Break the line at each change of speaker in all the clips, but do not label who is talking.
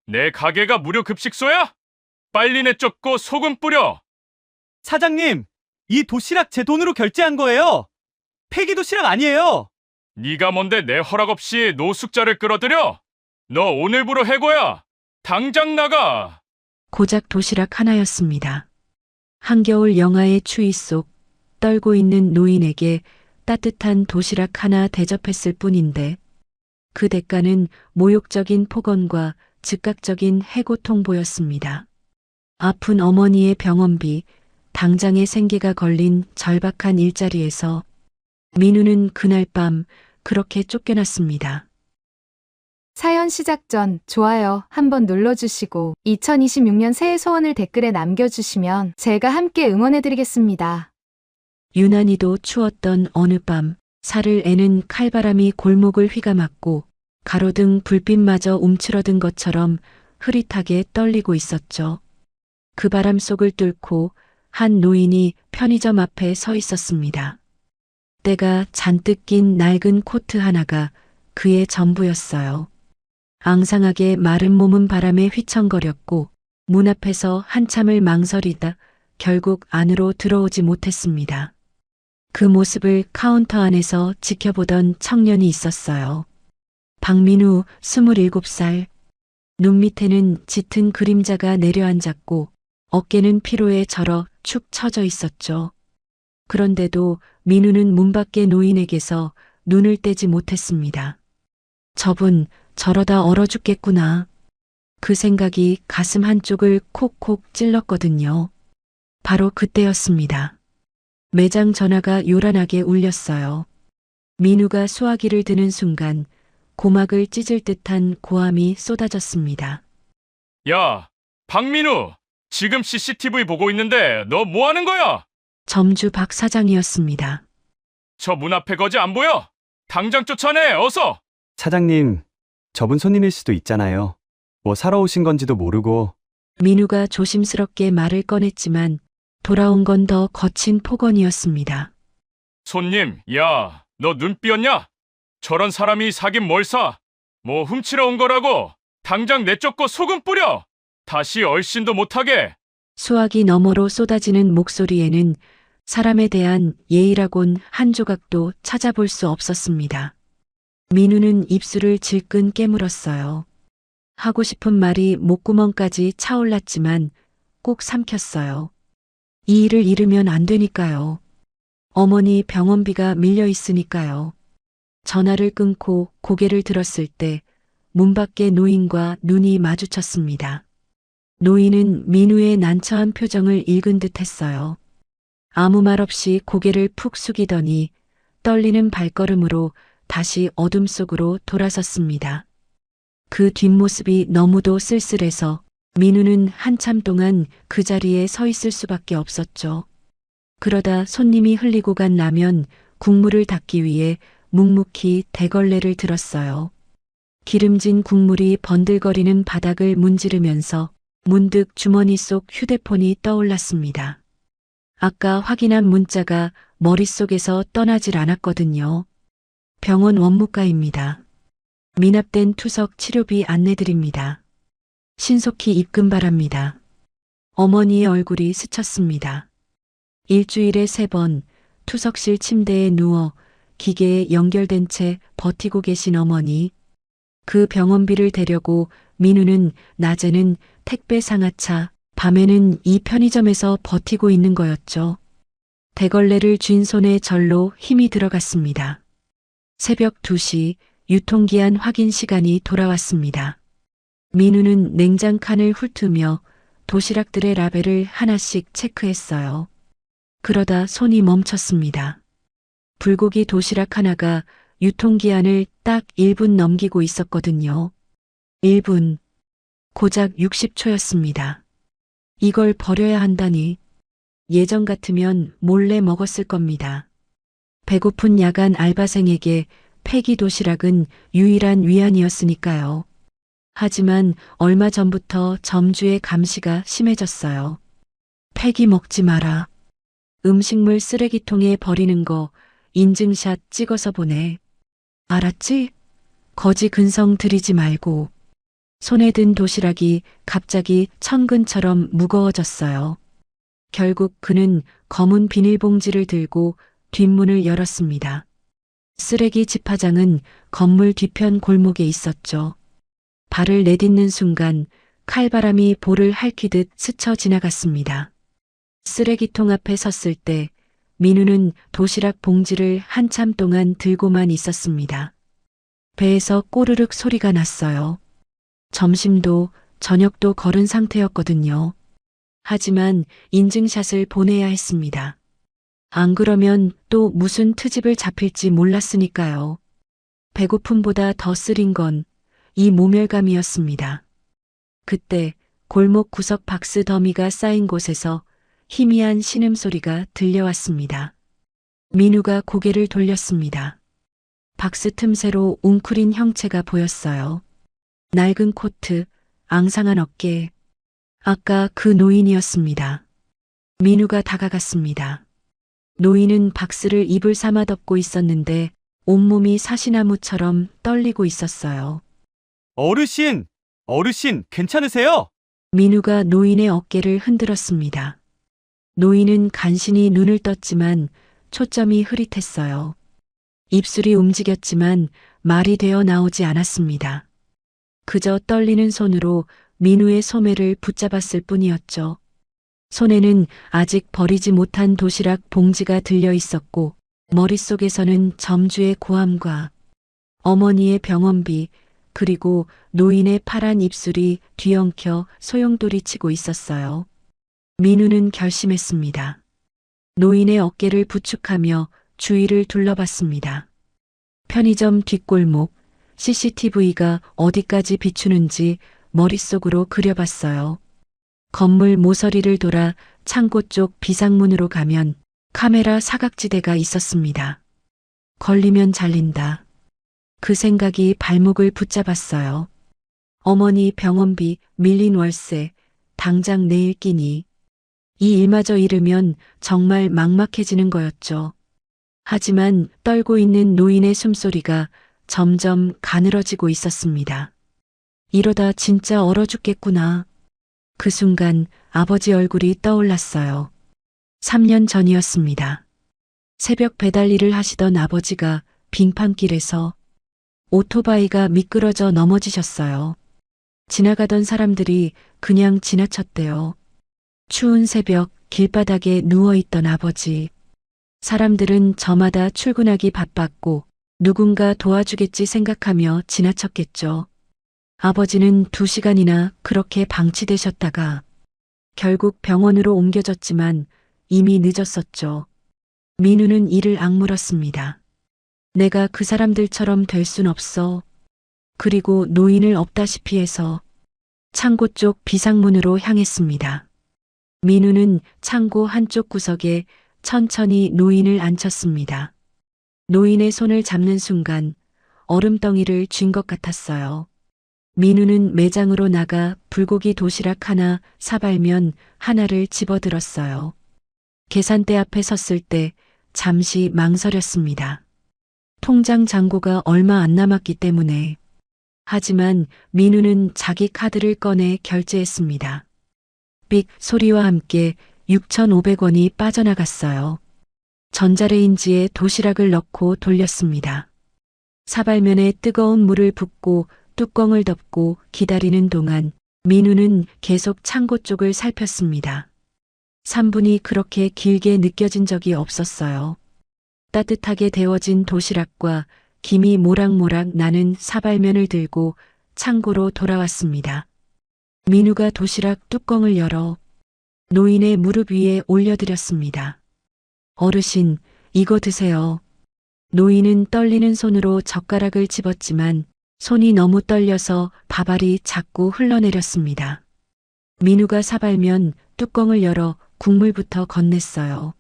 내 가게가 무료 급식소야? 빨리 내쫓고 소금 뿌려.
사장님, 이 도시락 제 돈으로 결제한 거예요. 폐기 도시락 아니에요.
네가 뭔데 내 허락 없이 노숙자를 끌어들여? 너 오늘부로 해고야. 당장 나가.
고작 도시락 하나였습니다. 한겨울 영하의 추위 속 떨고 있는 노인에게 따뜻한 도시락 하나 대접했을 뿐인데 그 대가는 모욕적인 폭언과 즉각적인 해고 통보였습니다. 아픈 어머니의 병원비, 당장의 생계가 걸린 절박한 일자리에서 민우는 그날 밤 그렇게 쫓겨났습니다.
사연 시작 전 좋아요 한번 눌러주시고 2026년 새해 소원을 댓글에 남겨주시면 제가 함께 응원해드리겠습니다.
유난히도 추웠던 어느 밤 살을 애는 칼바람이 골목을 휘감았고 가로등 불빛마저 움츠러든 것처럼 흐릿하게 떨리고 있었죠. 그 바람 속을 뚫고 한 노인이 편의점 앞에 서 있었습니다. 때가 잔뜩 낀 낡은 코트 하나가 그의 전부였어요. 앙상하게 마른 몸은 바람에 휘청거렸고 문 앞에서 한참을 망설이다 결국 안으로 들어오지 못했습니다. 그 모습을 카운터 안에서 지켜보던 청년이 있었어요. 박민우 27살. 눈 밑에는 짙은 그림자가 내려앉았고 어깨는 피로에 절어 축 처져 있었죠. 그런데도 민우는 문 밖의 노인에게서 눈을 떼지 못했습니다. 저분 저러다 얼어 죽겠구나. 그 생각이 가슴 한쪽을 콕콕 찔렀거든요. 바로 그때였습니다. 매장 전화가 요란하게 울렸어요. 민우가 수화기를 드는 순간 고막을 찢을 듯한 고함이 쏟아졌습니다.
야, 박민우. 지금 CCTV 보고 있는데 너 뭐 하는 거야?
점주 박 사장이었습니다.
저 문 앞에 거지 안 보여? 당장 쫓아내, 어서!
사장님, 저분 손님일 수도 있잖아요. 뭐 사러 오신 건지도 모르고.
민우가 조심스럽게 말을 꺼냈지만 돌아온 건 더 거친 폭언이었습니다.
손님, 야, 너 눈 삐었냐? 저런 사람이 사긴 뭘 사? 뭐 훔치러 온 거라고? 당장 내쫓고 소금 뿌려! 다시 얼씬도 못하게!
수화기 너머로 쏟아지는 목소리에는 사람에 대한 예의라곤 한 조각도 찾아볼 수 없었습니다. 민우는 입술을 질끈 깨물었어요. 하고 싶은 말이 목구멍까지 차올랐지만 꼭 삼켰어요. 이 일을 잃으면 안 되니까요. 어머니 병원비가 밀려 있으니까요. 전화를 끊고 고개를 들었을 때 문 밖의 노인과 눈이 마주쳤습니다. 노인은 민우의 난처한 표정을 읽은 듯 했어요. 아무 말 없이 고개를 푹 숙이더니 떨리는 발걸음으로 다시 어둠 속으로 돌아섰습니다. 그 뒷모습이 너무도 쓸쓸해서 민우는 한참 동안 그 자리에 서 있을 수밖에 없었죠. 그러다 손님이 흘리고 간 라면, 국물을 닦기 위해 묵묵히 대걸레를 들었어요. 기름진 국물이 번들거리는 바닥을 문지르면서 문득 주머니 속 휴대폰이 떠올랐습니다. 아까 확인한 문자가 머릿속에서 떠나질 않았거든요. 병원 원무과입니다. 미납된 투석 치료비 안내드립니다. 신속히 입금 바랍니다. 어머니의 얼굴이 스쳤습니다. 일주일에 3번 투석실 침대에 누워 기계에 연결된 채 버티고 계신 어머니. 그 병원비를 대려고 민우는 낮에는 택배 상하차, 밤에는 이 편의점에서 버티고 있는 거였죠. 대걸레를 쥔 손에 절로 힘이 들어갔습니다. 새벽 2시 유통기한 확인 시간이 돌아왔습니다. 민우는 냉장 칸을 훑으며 도시락들의 라벨을 하나씩 체크했어요. 그러다 손이 멈췄습니다. 불고기 도시락 하나가 유통기한을 딱 1분 넘기고 있었거든요. 1분. 고작 60초였습니다. 이걸 버려야 한다니. 예전 같으면 몰래 먹었을 겁니다. 배고픈 야간 알바생에게 폐기 도시락은 유일한 위안이었으니까요. 하지만 얼마 전부터 점주의 감시가 심해졌어요. 폐기 먹지 마라. 음식물 쓰레기통에 버리는 거 인증샷 찍어서 보내. 알았지? 거지 근성 들이지 말고. 손에 든 도시락이 갑자기 천근처럼 무거워졌어요. 결국 그는 검은 비닐봉지를 들고 뒷문을 열었습니다. 쓰레기 집화장은 건물 뒤편 골목에 있었죠. 발을 내딛는 순간 칼바람이 볼을 핥히듯 스쳐 지나갔습니다. 쓰레기통 앞에 섰을 때 민우는 도시락 봉지를 한참 동안 들고만 있었습니다. 배에서 꼬르륵 소리가 났어요. 점심도 저녁도 거른 상태였거든요. 하지만 인증샷을 보내야 했습니다. 안 그러면 또 무슨 트집을 잡힐지 몰랐으니까요. 배고픔보다 더 쓰린 건 이 모멸감이었습니다. 그때 골목 구석 박스 더미가 쌓인 곳에서 희미한 신음소리가 들려왔습니다. 민우가 고개를 돌렸습니다. 박스 틈새로 웅크린 형체가 보였어요. 낡은 코트, 앙상한 어깨. 아까 그 노인이었습니다. 민우가 다가갔습니다. 노인은 박스를 입을 삼아 덮고 있었는데 온몸이 사시나무처럼 떨리고 있었어요.
어르신! 어르신, 괜찮으세요?
민우가 노인의 어깨를 흔들었습니다. 노인은 간신히 눈을 떴지만 초점이 흐릿했어요. 입술이 움직였지만 말이 되어 나오지 않았습니다. 그저 떨리는 손으로 민우의 소매를 붙잡았을 뿐이었죠. 손에는 아직 버리지 못한 도시락 봉지가 들려 있었고 머릿속에서는 점주의 고함과 어머니의 병원비 그리고 노인의 파란 입술이 뒤엉켜 소용돌이치고 있었어요. 민우는 결심했습니다. 노인의 어깨를 부축하며 주위를 둘러봤습니다. 편의점 뒷골목, CCTV가 어디까지 비추는지 머릿속으로 그려봤어요. 건물 모서리를 돌아 창고 쪽 비상문으로 가면 카메라 사각지대가 있었습니다. 걸리면 잘린다. 그 생각이 발목을 붙잡았어요. 어머니 병원비, 밀린 월세, 당장 내일 끼니. 이 일마저 잃으면 정말 막막해지는 거였죠. 하지만 떨고 있는 노인의 숨소리가 점점 가늘어지고 있었습니다. 이러다 진짜 얼어 죽겠구나. 그 순간 아버지 얼굴이 떠올랐어요. 3년 전이었습니다. 새벽 배달 일을 하시던 아버지가 빙판길에서 오토바이가 미끄러져 넘어지셨어요. 지나가던 사람들이 그냥 지나쳤대요. 추운 새벽 길바닥에 누워있던 아버지. 사람들은 저마다 출근하기 바빴고 누군가 도와주겠지 생각하며 지나쳤겠죠. 아버지는 2시간이나 그렇게 방치되셨다가 결국 병원으로 옮겨졌지만 이미 늦었었죠. 민우는 이를 악물었습니다. 내가 그 사람들처럼 될 순 없어. 그리고 노인을 없다시피 해서 창고 쪽 비상문으로 향했습니다. 민우는 창고 한쪽 구석에 천천히 노인을 앉혔습니다. 노인의 손을 잡는 순간 얼음덩이를 쥔 것 같았어요. 민우는 매장으로 나가 불고기 도시락 하나, 사발면 하나를 집어들었어요. 계산대 앞에 섰을 때 잠시 망설였습니다. 통장 잔고가 얼마 안 남았기 때문에. 하지만 민우는 자기 카드를 꺼내 결제했습니다. 삑 소리와 함께 6,500원이 빠져나갔어요. 전자레인지에 도시락을 넣고 돌렸습니다. 사발면에 뜨거운 물을 붓고 뚜껑을 덮고 기다리는 동안 민우는 계속 창고 쪽을 살폈습니다. 3분이 그렇게 길게 느껴진 적이 없었어요. 따뜻하게 데워진 도시락과 김이 모락모락 나는 사발면을 들고 창고로 돌아왔습니다. 민우가 도시락 뚜껑을 열어 노인의 무릎 위에 올려드렸습니다. 어르신, 이거 드세요. 노인은 떨리는 손으로 젓가락을 집었지만 손이 너무 떨려서 밥알이 자꾸 흘러내렸습니다. 민우가 사발면 뚜껑을 열어 국물부터 건넸어요.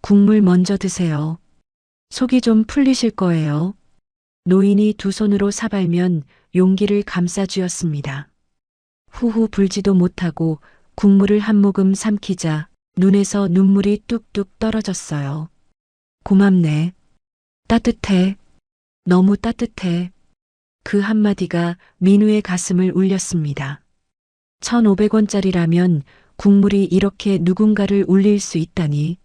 국물 먼저 드세요. 속이 좀 풀리실 거예요. 노인이 두 손으로 사발면 용기를 감싸 쥐었습니다. 후후 불지도 못하고 국물을 한 모금 삼키자 눈에서 눈물이 뚝뚝 떨어졌어요. 고맙네. 따뜻해. 너무 따뜻해. 그 한마디가 민우의 가슴을 울렸습니다. 1,500원짜리라면 국물이 이렇게 누군가를 울릴 수 있다니.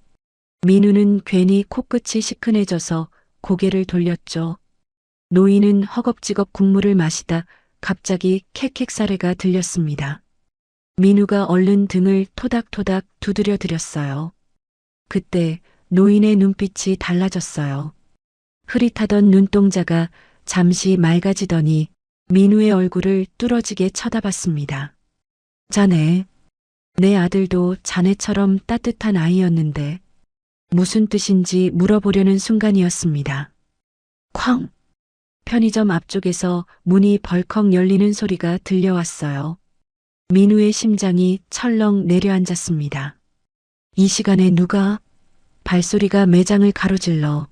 민우는 괜히 코끝이 시큰해져서 고개를 돌렸죠. 노인은 허겁지겁 국물을 마시다 갑자기 캑캑 사례가 들렸습니다. 민우가 얼른 등을 토닥토닥 두드려 드렸어요. 그때 노인의 눈빛이 달라졌어요. 흐릿하던 눈동자가 잠시 맑아지더니 민우의 얼굴을 뚫어지게 쳐다봤습니다. 자네, 내 아들도 자네처럼 따뜻한 아이였는데 무슨 뜻인지 물어보려는 순간이었습니다. 쾅! 편의점 앞쪽에서 문이 벌컥 열리는 소리가 들려왔어요. 민우의 심장이 철렁 내려앉았습니다. 이 시간에 누가? 발소리가 매장을 가로질러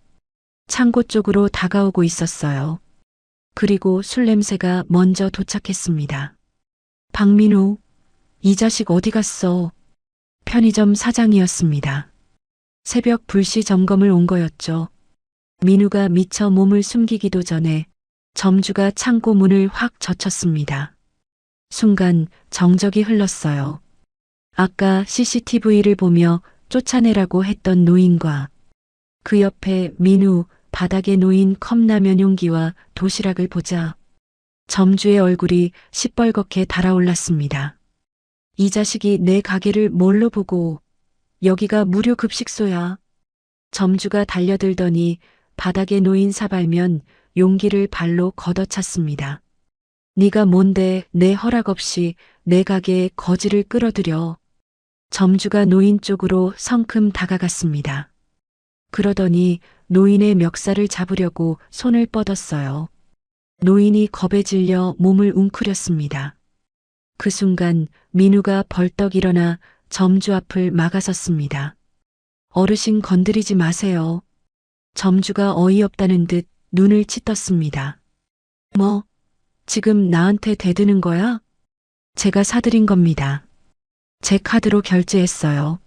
창고 쪽으로 다가오고 있었어요. 그리고 술 냄새가 먼저 도착했습니다. 박민우, 이 자식 어디 갔어? 편의점 사장이었습니다. 새벽 불시 점검을 온 거였죠. 민우가 미처 몸을 숨기기도 전에 점주가 창고 문을 확 젖혔습니다. 순간 정적이 흘렀어요. 아까 CCTV를 보며 쫓아내라고 했던 노인과 그 옆에 민우, 바닥에 놓인 컵라면 용기와 도시락을 보자 점주의 얼굴이 시뻘겋게 달아올랐습니다. 이 자식이 내 가게를 뭘로 보고, 여기가 무료 급식소야. 점주가 달려들더니 바닥에 놓인 사발면 용기를 발로 걷어찼습니다. 네가 뭔데 내 허락 없이 내 가게에 거지를 끌어들여. 점주가 노인 쪽으로 성큼 다가갔습니다. 그러더니 노인의 멱살을 잡으려고 손을 뻗었어요. 노인이 겁에 질려 몸을 웅크렸습니다. 그 순간 민우가 벌떡 일어나 점주 앞을 막아섰습니다. 어르신 건드리지 마세요. 점주가 어이없다는 듯 눈을 치떴습니다. 뭐, 지금 나한테 대드는 거야? 제가 사드린 겁니다. 제 카드로 결제했어요.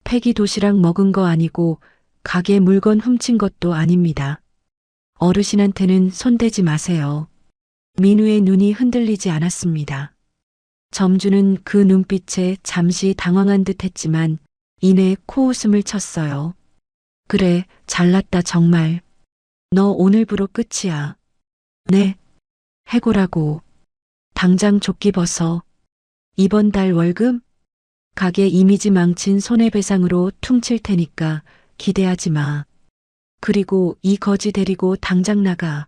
폐기 도시락 먹은 거 아니고 가게 물건 훔친 것도 아닙니다. 어르신한테는 손대지 마세요. 민우의 눈이 흔들리지 않았습니다. 점주는 그 눈빛에 잠시 당황한 듯 했지만 이내 코웃음을 쳤어요. 그래, 잘났다 정말. 너 오늘부로 끝이야. 네, 해고라고. 당장 조끼 벗어. 이번 달 월급? 가게 이미지 망친 손해배상으로 퉁칠 테니까 기대하지 마. 그리고 이 거지 데리고 당장 나가.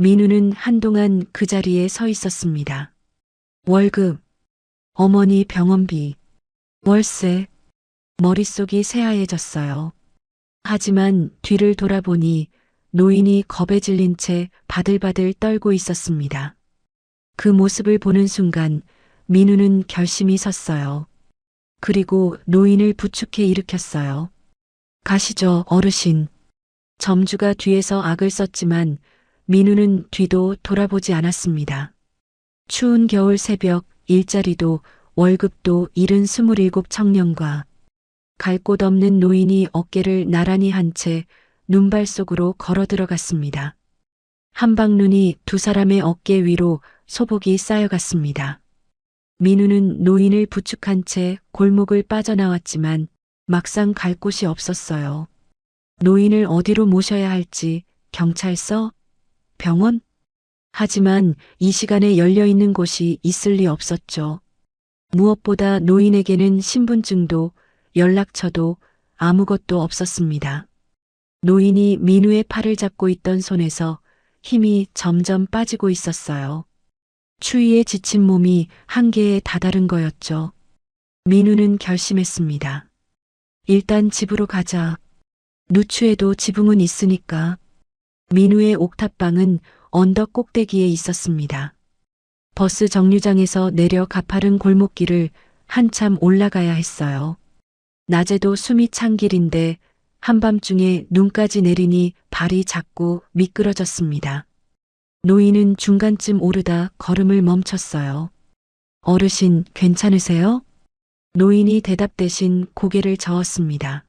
민우는 한동안 그 자리에 서 있었습니다. 월급, 어머니 병원비, 월세, 머릿속이 새하얘졌어요. 하지만 뒤를 돌아보니 노인이 겁에 질린 채 바들바들 떨고 있었습니다. 그 모습을 보는 순간 민우는 결심이 섰어요. 그리고 노인을 부축해 일으켰어요. 가시죠, 어르신. 점주가 뒤에서 악을 썼지만 민우는 뒤도 돌아보지 않았습니다. 추운 겨울 새벽 일자리도 월급도 잃은 27 청년과 갈 곳 없는 노인이 어깨를 나란히 한 채 눈발 속으로 걸어 들어갔습니다. 한방눈이 두 사람의 어깨 위로 소복이 쌓여갔습니다. 민우는 노인을 부축한 채 골목을 빠져나왔지만 막상 갈 곳이 없었어요. 노인을 어디로 모셔야 할지, 경찰서? 병원? 하지만 이 시간에 열려있는 곳이 있을 리 없었죠. 무엇보다 노인에게는 신분증도 연락처도 아무것도 없었습니다. 노인이 민우의 팔을 잡고 있던 손에서 힘이 점점 빠지고 있었어요. 추위에 지친 몸이 한계에 다다른 거였죠. 민우는 결심했습니다. 일단 집으로 가자. 누추해도 지붕은 있으니까. 민우의 옥탑방은 언덕 꼭대기에 있었습니다. 버스 정류장에서 내려 가파른 골목길을 한참 올라가야 했어요. 낮에도 숨이 찬 길인데 한밤중에 눈까지 내리니 발이 자꾸 미끄러졌습니다. 노인은 중간쯤 오르다 걸음을 멈췄어요. 어르신, 괜찮으세요? 노인이 대답 대신 고개를 저었습니다.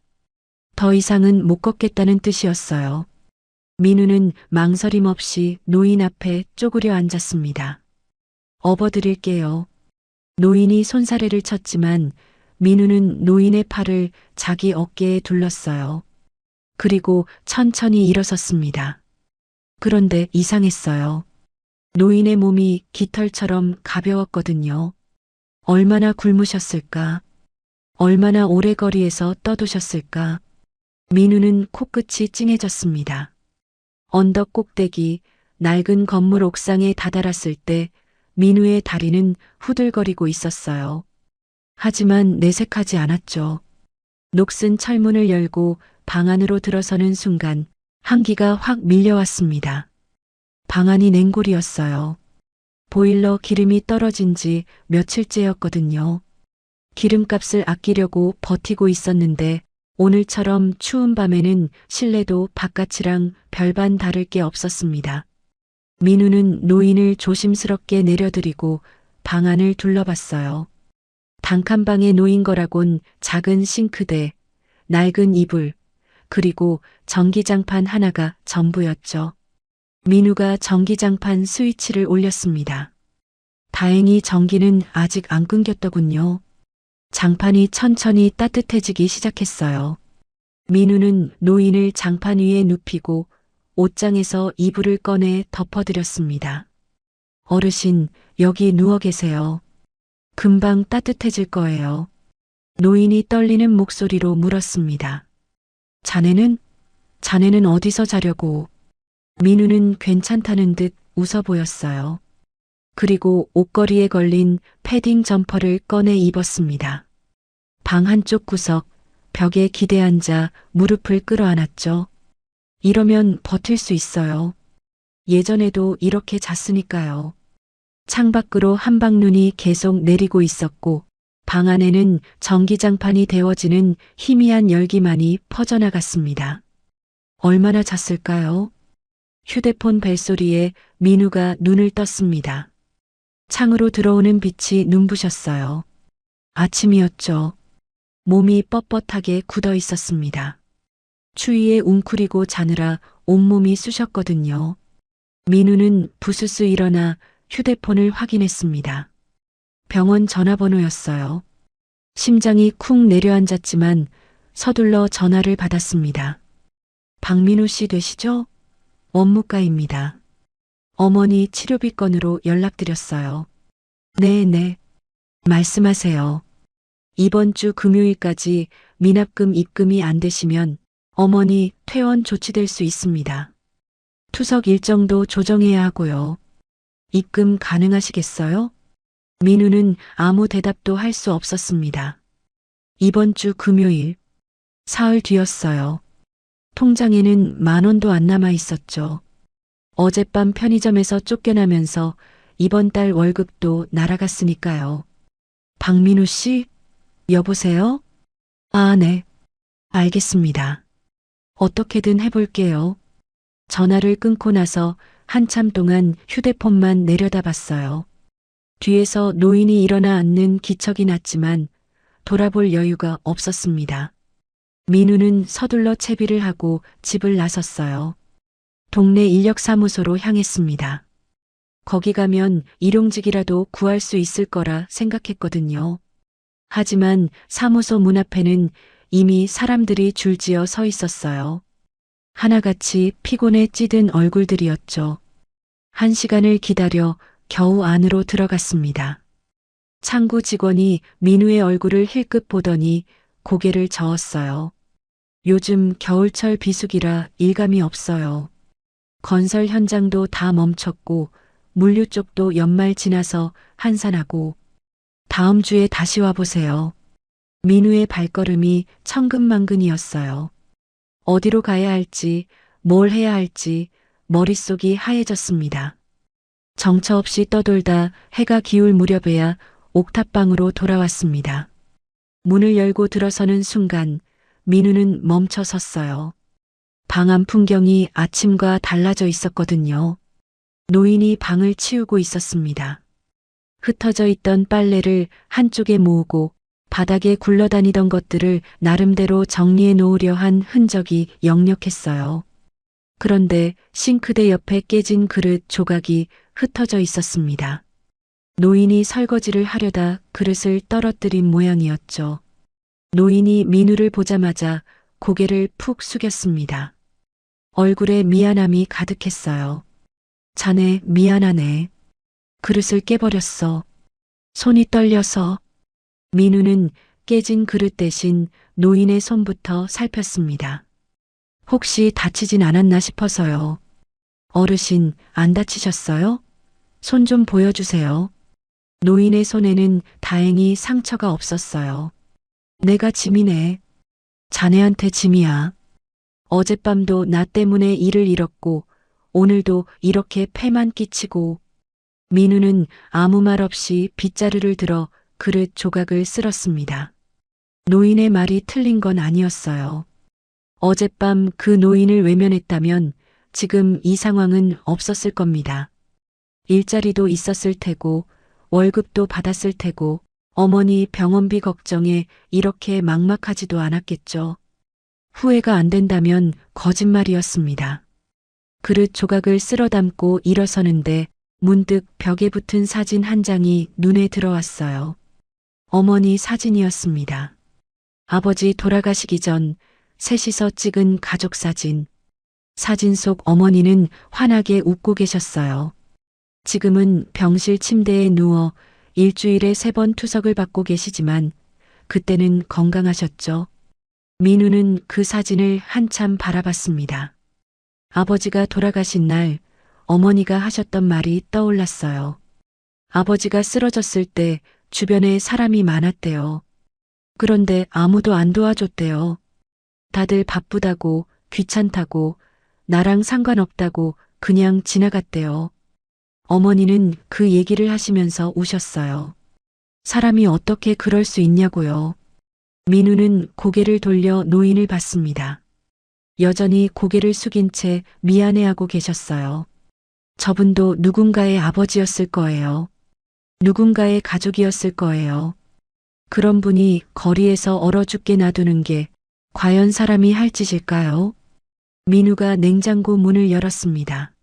더 이상은 못 걷겠다는 뜻이었어요. 민우는 망설임 없이 노인 앞에 쪼그려 앉았습니다. 업어드릴게요. 노인이 손사래를 쳤지만 민우는 노인의 팔을 자기 어깨에 둘렀어요. 그리고 천천히 일어섰습니다. 그런데 이상했어요. 노인의 몸이 깃털처럼 가벼웠거든요. 얼마나 굶으셨을까? 얼마나 오래 거리에서 떠도셨을까? 민우는 코끝이 찡해졌습니다. 언덕 꼭대기 낡은 건물 옥상에 다다랐을 때 민우의 다리는 후들거리고 있었어요. 하지만 내색하지 않았죠. 녹슨 철문을 열고 방 안으로 들어서는 순간 한기가 확 밀려왔습니다. 방 안이 냉골이었어요. 보일러 기름이 떨어진 지 며칠째였거든요. 기름값을 아끼려고 버티고 있었는데 오늘처럼 추운 밤에는 실내도 바깥이랑 별반 다를 게 없었습니다. 민우는 노인을 조심스럽게 내려드리고 방 안을 둘러봤어요. 단칸방에 놓인 거라곤 작은 싱크대, 낡은 이불, 그리고 전기장판 하나가 전부였죠. 민우가 전기장판 스위치를 올렸습니다. 다행히 전기는 아직 안 끊겼더군요. 장판이 천천히 따뜻해지기 시작했어요. 민우는 노인을 장판 위에 눕히고 옷장에서 이불을 꺼내 덮어드렸습니다. 어르신, 여기 누워 계세요. 금방 따뜻해질 거예요. 노인이 떨리는 목소리로 물었습니다. 자네는 어디서 자려고? 민우는 괜찮다는 듯 웃어 보였어요. 그리고 옷걸이에 걸린 패딩 점퍼를 꺼내 입었습니다. 방 한쪽 구석, 벽에 기대 앉아 무릎을 끌어안았죠. 이러면 버틸 수 있어요. 예전에도 이렇게 잤으니까요. 창밖으로 한방눈이 계속 내리고 있었고 방 안에는 전기장판이 데워지는 희미한 열기만이 퍼져나갔습니다. 얼마나 잤을까요? 휴대폰 벨소리에 민우가 눈을 떴습니다. 창으로 들어오는 빛이 눈부셨어요. 아침이었죠. 몸이 뻣뻣하게 굳어 있었습니다. 추위에 웅크리고 자느라 온몸이 쑤셨거든요. 민우는 부스스 일어나 휴대폰을 확인했습니다. 병원 전화번호였어요. 심장이 쿵 내려앉았지만 서둘러 전화를 받았습니다. 박민우 씨 되시죠? 원무과입니다. 어머니 치료비 건으로 연락드렸어요. 네. 말씀하세요. 이번 주 금요일까지 미납금 입금이 안 되시면 어머니 퇴원 조치될 수 있습니다. 투석 일정도 조정해야 하고요. 입금 가능하시겠어요? 민우는 아무 대답도 할 수 없었습니다. 이번 주 금요일, 사흘 뒤였어요. 통장에는 10,000원도 안 남아 있었죠. 어젯밤 편의점에서 쫓겨나면서 이번 달 월급도 날아갔으니까요. 박민우 씨? 여보세요? 아, 네. 알겠습니다. 어떻게든 해볼게요. 전화를 끊고 나서 한참 동안 휴대폰만 내려다봤어요. 뒤에서 노인이 일어나 앉는 기척이 났지만 돌아볼 여유가 없었습니다. 민우는 서둘러 채비를 하고 집을 나섰어요. 동네 인력사무소로 향했습니다. 거기 가면 일용직이라도 구할 수 있을 거라 생각했거든요. 하지만 사무소 문 앞에는 이미 사람들이 줄지어 서 있었어요. 하나같이 피곤에 찌든 얼굴들이었죠. 1시간을 기다려 겨우 안으로 들어갔습니다. 창구 직원이 민우의 얼굴을 힐끗 보더니 고개를 저었어요. 요즘 겨울철 비수기라 일감이 없어요. 건설 현장도 다 멈췄고 물류 쪽도 연말 지나서 한산하고 다음 주에 다시 와보세요. 민우의 발걸음이 천근만근이었어요. 어디로 가야 할지, 뭘 해야 할지 머릿속이 하얘졌습니다. 정처 없이 떠돌다 해가 기울 무렵에야 옥탑방으로 돌아왔습니다. 문을 열고 들어서는 순간 민우는 멈춰 섰어요. 방 안 풍경이 아침과 달라져 있었거든요. 노인이 방을 치우고 있었습니다. 흩어져 있던 빨래를 한쪽에 모으고 바닥에 굴러다니던 것들을 나름대로 정리해 놓으려 한 흔적이 역력했어요. 그런데 싱크대 옆에 깨진 그릇 조각이 흩어져 있었습니다. 노인이 설거지를 하려다 그릇을 떨어뜨린 모양이었죠. 노인이 민우를 보자마자 고개를 푹 숙였습니다. 얼굴에 미안함이 가득했어요. 자네 미안하네. 그릇을 깨버렸어. 손이 떨려서. 민우는 깨진 그릇 대신 노인의 손부터 살폈습니다. 혹시 다치진 않았나 싶어서요. 어르신, 안 다치셨어요? 손 좀 보여주세요. 노인의 손에는 다행히 상처가 없었어요. 내가 짐이네. 자네한테 짐이야. 어젯밤도 나 때문에 일을 잃었고 오늘도 이렇게 패만 끼치고. 민우는 아무 말 없이 빗자루를 들어 그릇 조각을 쓸었습니다. 노인의 말이 틀린 건 아니었어요. 어젯밤 그 노인을 외면했다면 지금 이 상황은 없었을 겁니다. 일자리도 있었을 테고 월급도 받았을 테고 어머니 병원비 걱정에 이렇게 막막하지도 않았겠죠. 후회가 안 된다면 거짓말이었습니다. 그릇 조각을 쓸어 담고 일어서는데 문득 벽에 붙은 사진 한 장이 눈에 들어왔어요. 어머니 사진이었습니다. 아버지 돌아가시기 전 셋이서 찍은 가족 사진. 사진 속 어머니는 환하게 웃고 계셨어요. 지금은 병실 침대에 누워 일주일에 3번 투석을 받고 계시지만 그때는 건강하셨죠. 민우는 그 사진을 한참 바라봤습니다. 아버지가 돌아가신 날 어머니가 하셨던 말이 떠올랐어요. 아버지가 쓰러졌을 때 주변에 사람이 많았대요. 그런데 아무도 안 도와줬대요. 다들 바쁘다고, 귀찮다고, 나랑 상관없다고 그냥 지나갔대요. 어머니는 그 얘기를 하시면서 우셨어요. 사람이 어떻게 그럴 수 있냐고요. 민우는 고개를 돌려 노인을 봤습니다. 여전히 고개를 숙인 채 미안해하고 계셨어요. 저분도 누군가의 아버지였을 거예요. 누군가의 가족이었을 거예요. 그런 분이 거리에서 얼어 죽게 놔두는 게 과연 사람이 할 짓일까요? 민우가 냉장고 문을 열었습니다.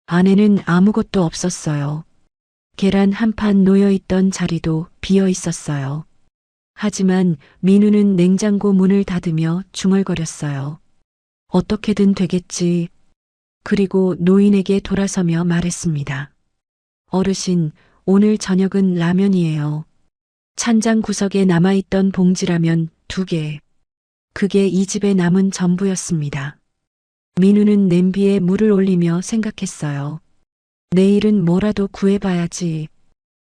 안에는 아무것도 없었어요. 계란 한 판 놓여있던 자리도 비어 있었어요. 하지만 민우는 냉장고 문을 닫으며 중얼거렸어요. 어떻게든 되겠지. 그리고 노인에게 돌아서며 말했습니다. 어르신, 오늘 저녁은 라면이에요. 찬장 구석에 남아있던 봉지라면 2개. 그게 이 집에 남은 전부였습니다. 민우는 냄비에 물을 올리며 생각했어요. 내일은 뭐라도 구해봐야지.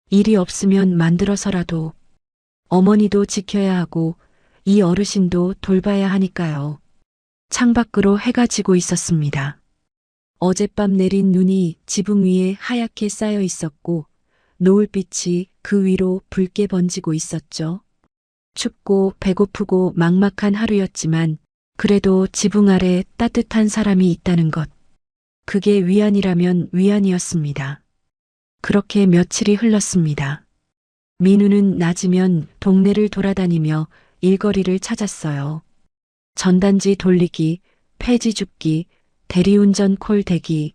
일이 없으면 만들어서라도. 어머니도 지켜야 하고 이 어르신도 돌봐야 하니까요. 창밖으로 해가 지고 있었습니다. 어젯밤 내린 눈이 지붕 위에 하얗게 쌓여 있었고 노을빛이 그 위로 붉게 번지고 있었죠. 춥고 배고프고 막막한 하루였지만 그래도 지붕 아래 따뜻한 사람이 있다는 것. 그게 위안이라면 위안이었습니다. 그렇게 며칠이 흘렀습니다. 민우는 낮이면 동네를 돌아다니며 일거리를 찾았어요. 전단지 돌리기, 폐지 줍기, 대리운전 콜 대기.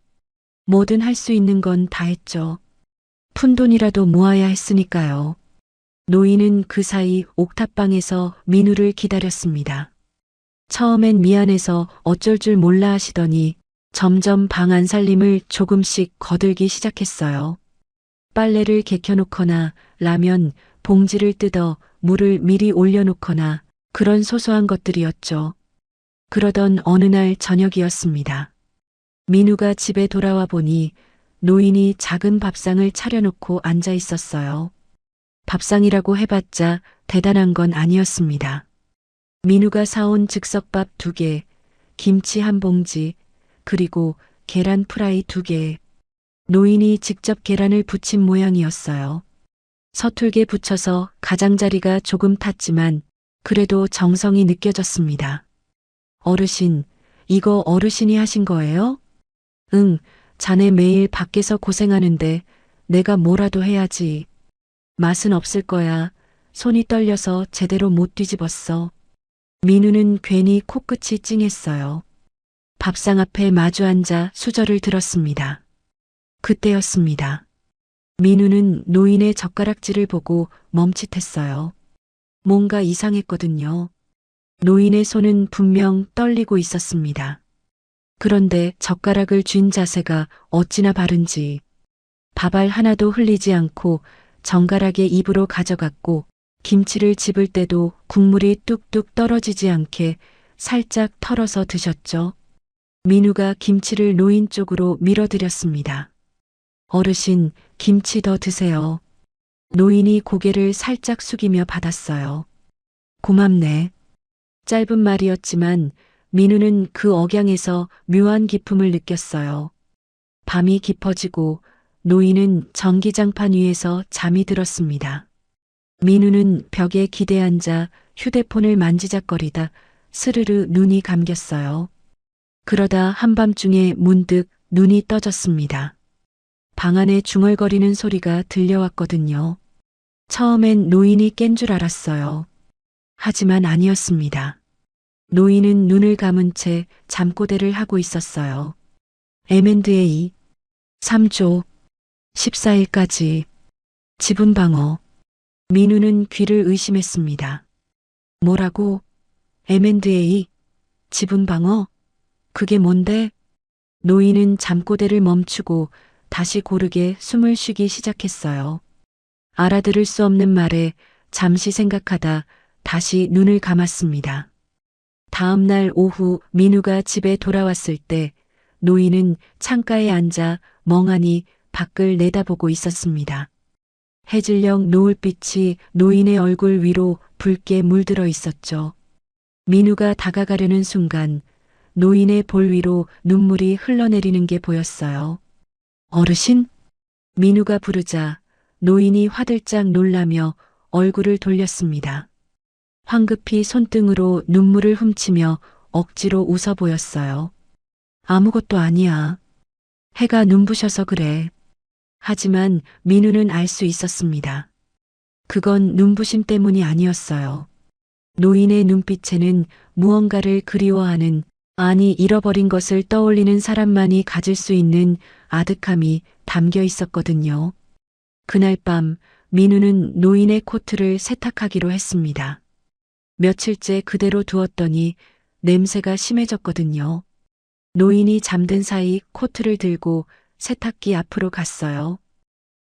뭐든 할 수 있는 건 다 했죠. 푼돈이라도 모아야 했으니까요. 노인은 그 사이 옥탑방에서 민우를 기다렸습니다. 처음엔 미안해서 어쩔 줄 몰라 하시더니 점점 방 안살림을 조금씩 거들기 시작했어요. 빨래를 개켜놓거나 라면 봉지를 뜯어 물을 미리 올려놓거나 그런 소소한 것들이었죠. 그러던 어느 날 저녁이었습니다. 민우가 집에 돌아와 보니 노인이 작은 밥상을 차려놓고 앉아 있었어요. 밥상이라고 해봤자 대단한 건 아니었습니다. 민우가 사온 즉석밥 2개, 김치 한 봉지, 그리고 계란 프라이 2개. 노인이 직접 계란을 부친 모양이었어요. 서툴게 부쳐서 가장자리가 조금 탔지만 그래도 정성이 느껴졌습니다. 어르신, 이거 어르신이 하신 거예요? 응, 자네 매일 밖에서 고생하는데 내가 뭐라도 해야지. 맛은 없을 거야. 손이 떨려서 제대로 못 뒤집었어. 민우는 괜히 코끝이 찡했어요. 밥상 앞에 마주 앉아 수저를 들었습니다. 그때였습니다. 민우는 노인의 젓가락질을 보고 멈칫했어요. 뭔가 이상했거든요. 노인의 손은 분명 떨리고 있었습니다. 그런데 젓가락을 쥔 자세가 어찌나 바른지 밥알 하나도 흘리지 않고 정갈하게 입으로 가져갔고 김치를 집을 때도 국물이 뚝뚝 떨어지지 않게 살짝 털어서 드셨죠. 민우가 김치를 노인 쪽으로 밀어드렸습니다. 어르신, 김치 더 드세요. 노인이 고개를 살짝 숙이며 받았어요. 고맙네. 짧은 말이었지만 민우는 그 억양에서 묘한 기품을 느꼈어요. 밤이 깊어지고 노인은 전기장판 위에서 잠이 들었습니다. 민우는 벽에 기대 앉아 휴대폰을 만지작거리다 스르르 눈이 감겼어요. 그러다 한밤중에 문득 눈이 떠졌습니다. 방 안에 중얼거리는 소리가 들려왔거든요. 처음엔 노인이 깬 줄 알았어요. 하지만 아니었습니다. 노인은 눈을 감은 채 잠꼬대를 하고 있었어요. M&A 3조 14일까지 지분방어. 민우는 귀를 의심했습니다. 뭐라고? M&A 지분방어? 그게 뭔데? 노인은 잠꼬대를 멈추고 다시 고르게 숨을 쉬기 시작했어요. 알아들을 수 없는 말에 잠시 생각하다 다시 눈을 감았습니다. 다음 날 오후 민우가 집에 돌아왔을 때 노인은 창가에 앉아 멍하니 밖을 내다보고 있었습니다. 해질녘 노을빛이 노인의 얼굴 위로 붉게 물들어 있었죠. 민우가 다가가려는 순간 노인의 볼 위로 눈물이 흘러내리는 게 보였어요. 어르신? 민우가 부르자 노인이 화들짝 놀라며 얼굴을 돌렸습니다. 황급히 손등으로 눈물을 훔치며 억지로 웃어 보였어요. 아무것도 아니야. 해가 눈부셔서 그래. 하지만 민우는 알 수 있었습니다. 그건 눈부심 때문이 아니었어요. 노인의 눈빛에는 무언가를 그리워하는, 아니 잃어버린 것을 떠올리는 사람만이 가질 수 있는 아득함이 담겨 있었거든요. 그날 밤 민우는 노인의 코트를 세탁하기로 했습니다. 며칠째 그대로 두었더니 냄새가 심해졌거든요. 노인이 잠든 사이 코트를 들고 세탁기 앞으로 갔어요.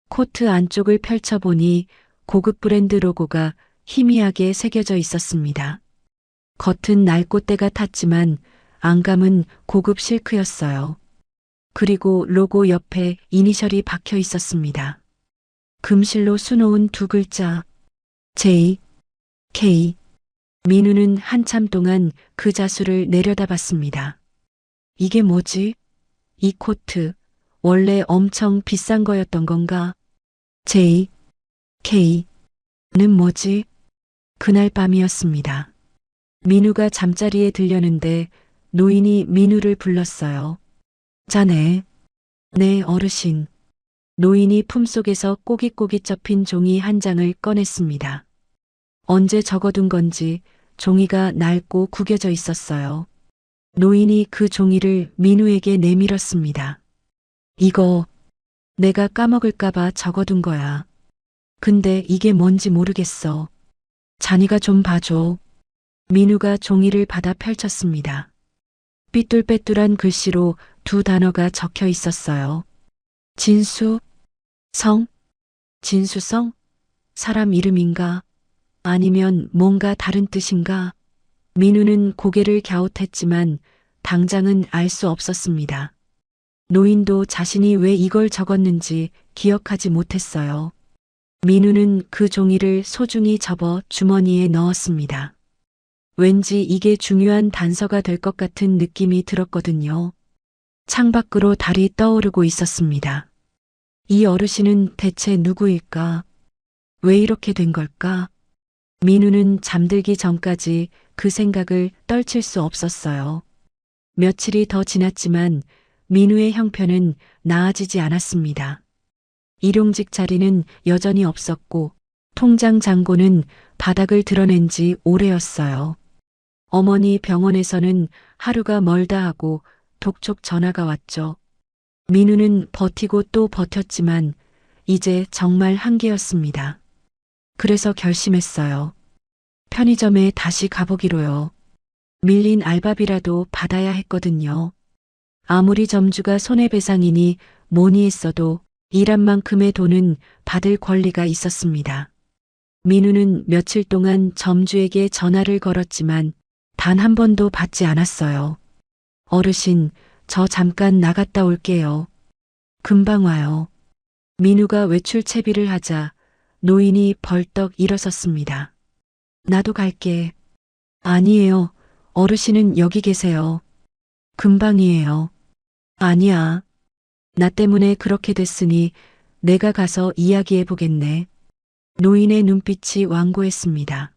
코트 안쪽을 펼쳐보니 고급 브랜드 로고가 희미하게 새겨져 있었습니다. 겉은 낡꽃대가 탔지만 안감은 고급 실크였어요. 그리고 로고 옆에 이니셜이 박혀 있었습니다. 금실로 수놓은 두 글자 J, K. 민우는 한참 동안 그 자수를 내려다봤습니다. 이게 뭐지? 이 코트 원래 엄청 비싼 거였던 건가? J, K는 뭐지? 그날 밤이었습니다. 민우가 잠자리에 들려는데 노인이 민우를 불렀어요. 자네. 네, 어르신. 노인이 품속에서 꼬깃꼬깃 접힌 종이 한 장을 꺼냈습니다. 언제 적어둔 건지 종이가 낡고 구겨져 있었어요. 노인이 그 종이를 민우에게 내밀었습니다. 이거 내가 까먹을까봐 적어둔 거야. 근데 이게 뭔지 모르겠어. 자니가 좀 봐줘. 민우가 종이를 받아 펼쳤습니다. 삐뚤빼뚤한 글씨로 두 단어가 적혀 있었어요. 진수, 성? 진수성? 사람 이름인가? 아니면 뭔가 다른 뜻인가? 민우는 고개를 갸웃했지만 당장은 알 수 없었습니다. 노인도 자신이 왜 이걸 적었는지 기억하지 못했어요. 민우는 그 종이를 소중히 접어 주머니에 넣었습니다. 왠지 이게 중요한 단서가 될 것 같은 느낌이 들었거든요. 창밖으로 달이 떠오르고 있었습니다. 이 어르신은 대체 누구일까? 왜 이렇게 된 걸까? 민우는 잠들기 전까지 그 생각을 떨칠 수 없었어요. 며칠이 더 지났지만 민우의 형편은 나아지지 않았습니다. 일용직 자리는 여전히 없었고 통장 잔고는 바닥을 드러낸 지 오래였어요. 어머니 병원에서는 하루가 멀다 하고 독촉 전화가 왔죠. 민우는 버티고 또 버텼지만 이제 정말 한계였습니다. 그래서 결심했어요. 편의점에 다시 가보기로요. 밀린 알바비라도 받아야 했거든요. 아무리 점주가 손해배상이니 뭐니 했어도 일한 만큼의 돈은 받을 권리가 있었습니다. 민우는 며칠 동안 점주에게 전화를 걸었지만 단 한 번도 받지 않았어요. 어르신, 저 잠깐 나갔다 올게요. 금방 와요. 민우가 외출 채비를 하자 노인이 벌떡 일어섰습니다. 나도 갈게. 아니에요. 어르신은 여기 계세요. 금방이에요. 아니야. 나 때문에 그렇게 됐으니 내가 가서 이야기해 보겠네. 노인의 눈빛이 완고했습니다.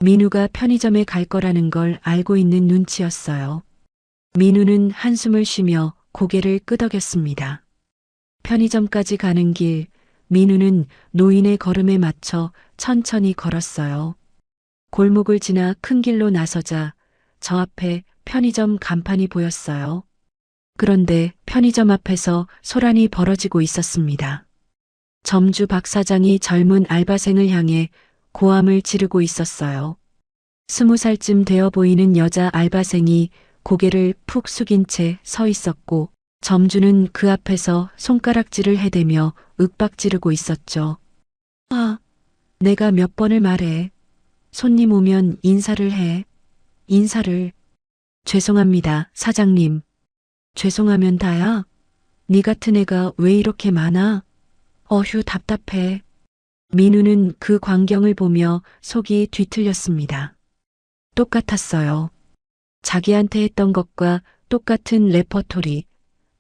민우가 편의점에 갈 거라는 걸 알고 있는 눈치였어요. 민우는 한숨을 쉬며 고개를 끄덕였습니다. 편의점까지 가는 길, 민우는 노인의 걸음에 맞춰 천천히 걸었어요. 골목을 지나 큰 길로 나서자 저 앞에 편의점 간판이 보였어요. 그런데 편의점 앞에서 소란이 벌어지고 있었습니다. 점주 박 사장이 젊은 알바생을 향해 고함을 지르고 있었어요. 20살쯤 되어 보이는 여자 알바생이 고개를 푹 숙인 채 서 있었고 점주는 그 앞에서 손가락질을 해대며 윽박지르고 있었죠. 아, 내가 몇 번을 말해. 손님 오면 인사를 해. 인사를. 죄송합니다, 사장님. 죄송하면 다야? 네 같은 애가 왜 이렇게 많아? 어휴, 답답해. 민우는 그 광경을 보며 속이 뒤틀렸습니다. 똑같았어요. 자기한테 했던 것과 똑같은 레퍼토리,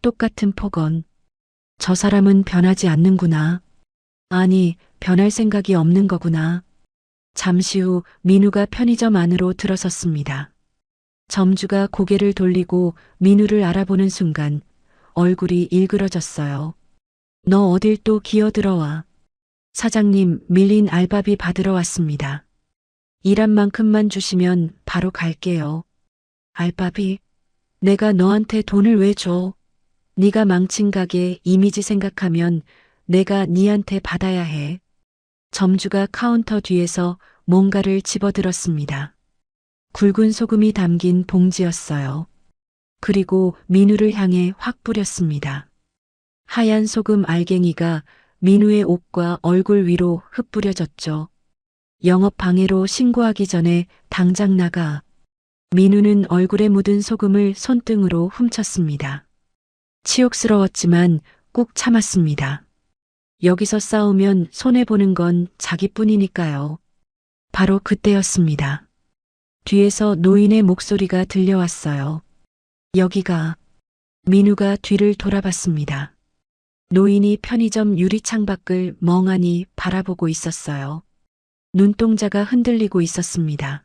똑같은 폭언. 저 사람은 변하지 않는구나. 아니, 변할 생각이 없는 거구나. 잠시 후 민우가 편의점 안으로 들어섰습니다. 점주가 고개를 돌리고 민우를 알아보는 순간 얼굴이 일그러졌어요. 너 어딜 또 기어들어와. 사장님, 밀린 알바비 받으러 왔습니다. 일한 만큼만 주시면 바로 갈게요. 알바비? 내가 너한테 돈을 왜 줘? 네가 망친 가게 이미지 생각하면 내가 네한테 받아야 해. 점주가 카운터 뒤에서 뭔가를 집어들었습니다. 굵은 소금이 담긴 봉지였어요. 그리고 민우를 향해 확 뿌렸습니다. 하얀 소금 알갱이가 민우의 옷과 얼굴 위로 흩뿌려졌죠. 영업 방해로 신고하기 전에 당장 나가. 민우는 얼굴에 묻은 소금을 손등으로 훔쳤습니다. 치욕스러웠지만 꾹 참았습니다. 여기서 싸우면 손해보는 건 자기뿐이니까요. 바로 그때였습니다. 뒤에서 노인의 목소리가 들려왔어요. 여기가. 민우가 뒤를 돌아봤습니다. 노인이 편의점 유리창 밖을 멍하니 바라보고 있었어요. 눈동자가 흔들리고 있었습니다.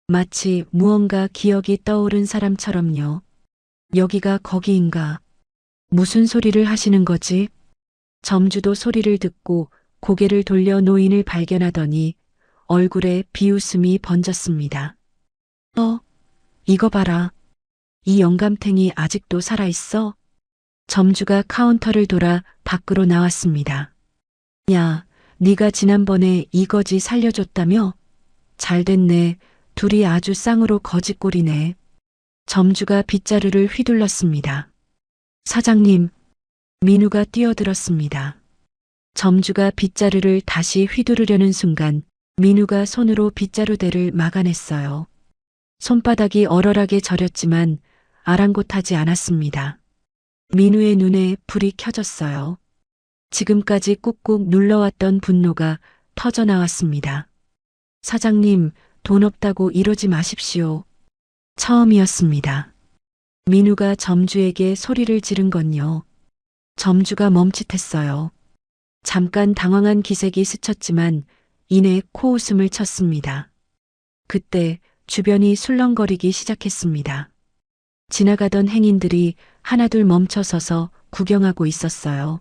마치 무언가 기억이 떠오른 사람처럼요. 여기가 거기인가? 무슨 소리를 하시는 거지? 점주도 소리를 듣고 고개를 돌려 노인을 발견하더니 얼굴에 비웃음이 번졌습니다. 이거 봐라. 이 영감탱이 아직도 살아있어? 점주가 카운터를 돌아 밖으로 나왔습니다. 야, 네가 지난번에 이 거지 살려줬다며? 잘됐네. 둘이 아주 쌍으로 거짓골이네. 점주가 빗자루를 휘둘렀습니다. 사장님, 민우가 뛰어들었습니다. 점주가 빗자루를 다시 휘두르려는 순간 민우가 손으로 빗자루대를 막아냈어요. 손바닥이 얼얼하게 저렸지만 아랑곳하지 않았습니다. 민우의 눈에 불이 켜졌어요. 지금까지 꾹꾹 눌러왔던 분노가 터져나왔습니다. 사장님, 돈 없다고 이러지 마십시오. 처음이었습니다. 민우가 점주에게 소리를 지른 건요. 점주가 멈칫했어요. 잠깐 당황한 기색이 스쳤지만 이내 코웃음을 쳤습니다. 그때 주변이 술렁거리기 시작했습니다. 지나가던 행인들이 하나둘 멈춰서서 구경하고 있었어요.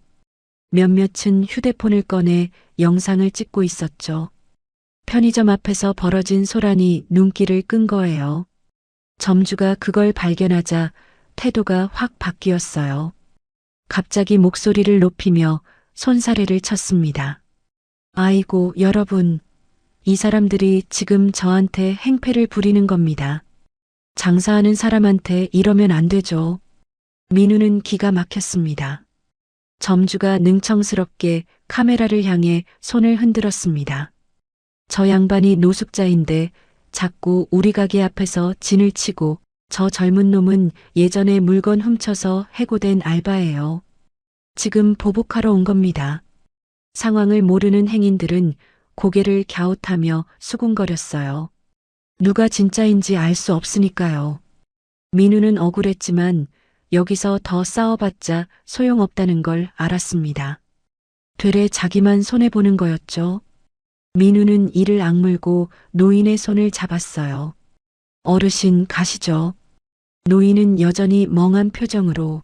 몇몇은 휴대폰을 꺼내 영상을 찍고 있었죠. 편의점 앞에서 벌어진 소란이 눈길을 끈 거예요. 점주가 그걸 발견하자 태도가 확 바뀌었어요. 갑자기 목소리를 높이며 손사래를 쳤습니다. 아이고, 여러분. 이 사람들이 지금 저한테 행패를 부리는 겁니다. 장사하는 사람한테 이러면 안 되죠. 민우는 기가 막혔습니다. 점주가 능청스럽게 카메라를 향해 손을 흔들었습니다. 저 양반이 노숙자인데 자꾸 우리 가게 앞에서 진을 치고 저 젊은 놈은 예전에 물건 훔쳐서 해고된 알바예요. 지금 보복하러 온 겁니다. 상황을 모르는 행인들은 고개를 갸웃하며 수군거렸어요. 누가 진짜인지 알 수 없으니까요. 민우는 억울했지만 여기서 더 싸워봤자 소용없다는 걸 알았습니다. 되레 자기만 손해보는 거였죠. 민우는 이를 악물고 노인의 손을 잡았어요. 어르신, 가시죠. 노인은 여전히 멍한 표정으로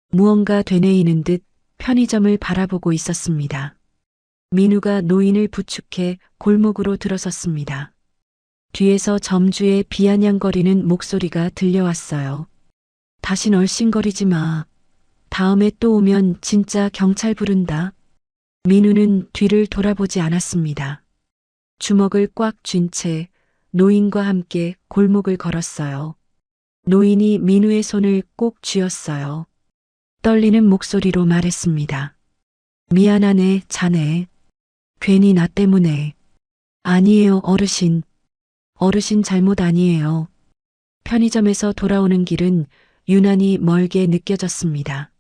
무언가 되뇌이는 듯 편의점을 바라보고 있었습니다. 민우가 노인을 부축해 골목으로 들어섰습니다. 뒤에서 점주의 비아냥거리는 목소리가 들려왔어요. 다신 얼씬거리지 마. 다음에 또 오면 진짜 경찰 부른다. 민우는 뒤를 돌아보지 않았습니다. 주먹을 꽉 쥔 채 노인과 함께 골목을 걸었어요. 노인이 민우의 손을 꼭 쥐었어요. 떨리는 목소리로 말했습니다. 미안하네, 자네. 괜히 나 때문에. 아니에요, 어르신. 어르신 잘못 아니에요. 편의점에서 돌아오는 길은 유난히 멀게 느껴졌습니다.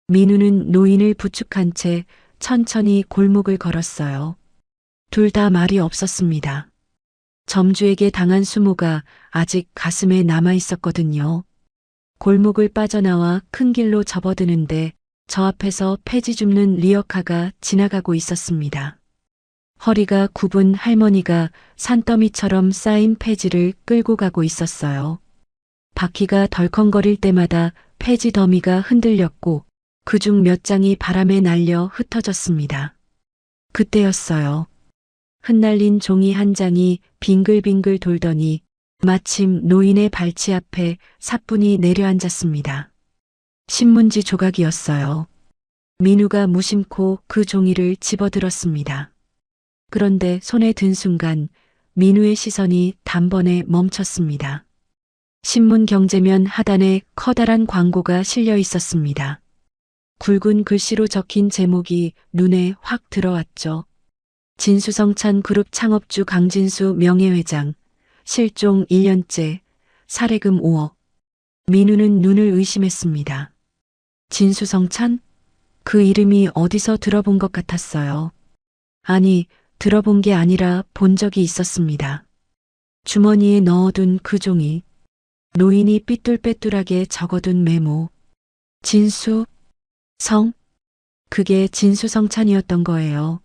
민우는 노인을 부축한 채 천천히 골목을 걸었어요. 둘 다 말이 없었습니다. 점주에게 당한 수모가 아직 가슴에 남아 있었거든요. 골목을 빠져나와 큰 길로 접어드는데 저 앞에서 폐지 줍는 리어카가 지나가고 있었습니다. 허리가 굽은 할머니가 산더미처럼 쌓인 폐지를 끌고 가고 있었어요. 바퀴가 덜컹거릴 때마다 폐지 더미가 흔들렸고 그중 몇 장이 바람에 날려 흩어졌습니다. 그때였어요. 흩날린 종이 한 장이 빙글빙글 돌더니 마침 노인의 발치 앞에 사뿐히 내려앉았습니다. 신문지 조각이었어요. 민우가 무심코 그 종이를 집어들었습니다. 그런데 손에 든 순간 민우의 시선이 단번에 멈췄습니다. 신문 경제면 하단에 커다란 광고가 실려 있었습니다. 굵은 글씨로 적힌 제목이 눈에 확 들어왔죠. 진수성찬 그룹 창업주 강진수 명예회장, 실종 1년째, 사례금 5억. 민우는 눈을 의심했습니다. 진수성찬? 그 이름이 어디서 들어본 것 같았어요. 아니, 들어본 게 아니라 본 적이 있었습니다. 주머니에 넣어둔 그 종이, 노인이 삐뚤빼뚤하게 적어둔 메모. 진수, 성? 그게 진수성찬이었던 거예요.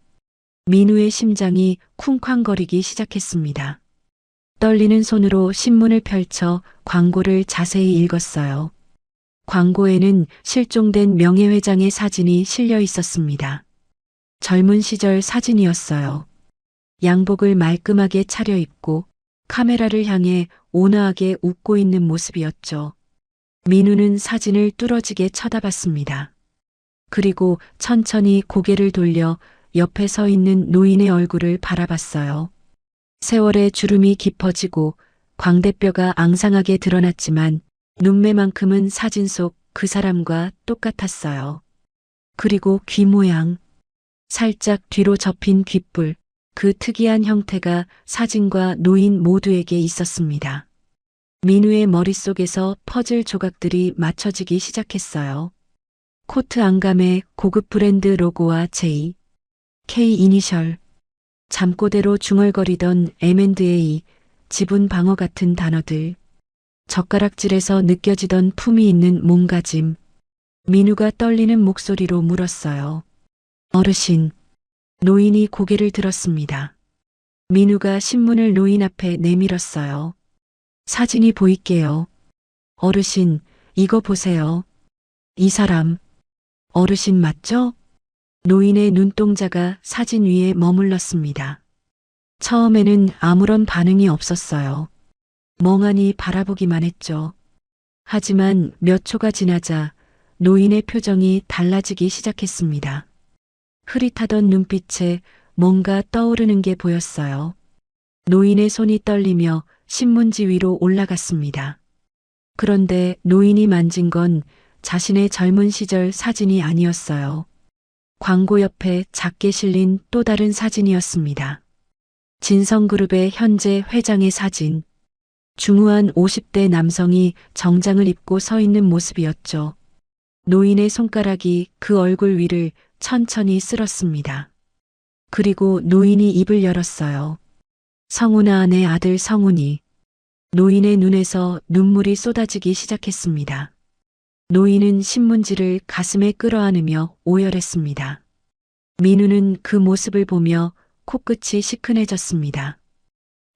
민우의 심장이 쿵쾅거리기 시작했습니다. 떨리는 손으로 신문을 펼쳐 광고를 자세히 읽었어요. 광고에는 실종된 명예회장의 사진이 실려 있었습니다. 젊은 시절 사진이었어요. 양복을 말끔하게 차려입고 카메라를 향해 온화하게 웃고 있는 모습이었죠. 민우는 사진을 뚫어지게 쳐다봤습니다. 그리고 천천히 고개를 돌려 옆에 서 있는 노인의 얼굴을 바라봤어요. 세월의 주름이 깊어지고 광대뼈가 앙상하게 드러났지만 눈매만큼은 사진 속 그 사람과 똑같았어요. 그리고 귀 모양, 살짝 뒤로 접힌 귓불, 그 특이한 형태가 사진과 노인 모두에게 있었습니다. 민우의 머릿속에서 퍼즐 조각들이 맞춰지기 시작했어요. 코트 안감에 고급 브랜드 로고와 J, K 이니셜, 잠꼬대로 중얼거리던 M&A, 지분 방어 같은 단어들, 젓가락질에서 느껴지던 품이 있는 몸가짐. 민우가 떨리는 목소리로 물었어요. 어르신. 노인이 고개를 들었습니다. 민우가 신문을 노인 앞에 내밀었어요. 사진이 보일게요. 어르신, 이거 보세요. 이 사람, 어르신 맞죠? 노인의 눈동자가 사진 위에 머물렀습니다. 처음에는 아무런 반응이 없었어요. 멍하니 바라보기만 했죠. 하지만 몇 초가 지나자 노인의 표정이 달라지기 시작했습니다. 흐릿하던 눈빛에 뭔가 떠오르는 게 보였어요. 노인의 손이 떨리며 신문지 위로 올라갔습니다. 그런데 노인이 만진 건 자신의 젊은 시절 사진이 아니었어요. 광고 옆에 작게 실린 또 다른 사진이었습니다. 진성그룹의 현재 회장의 사진. 중후한 50대 남성이 정장을 입고 서 있는 모습이었죠. 노인의 손가락이 그 얼굴 위를 천천히 쓸었습니다. 그리고 노인이 입을 열었어요. 성훈아 내 아들 성훈이. 노인의 눈에서 눈물이 쏟아지기 시작했습니다. 노인은 신문지를 가슴에 끌어안으며 오열했습니다. 민우는 그 모습을 보며 코끝이 시큰해졌습니다.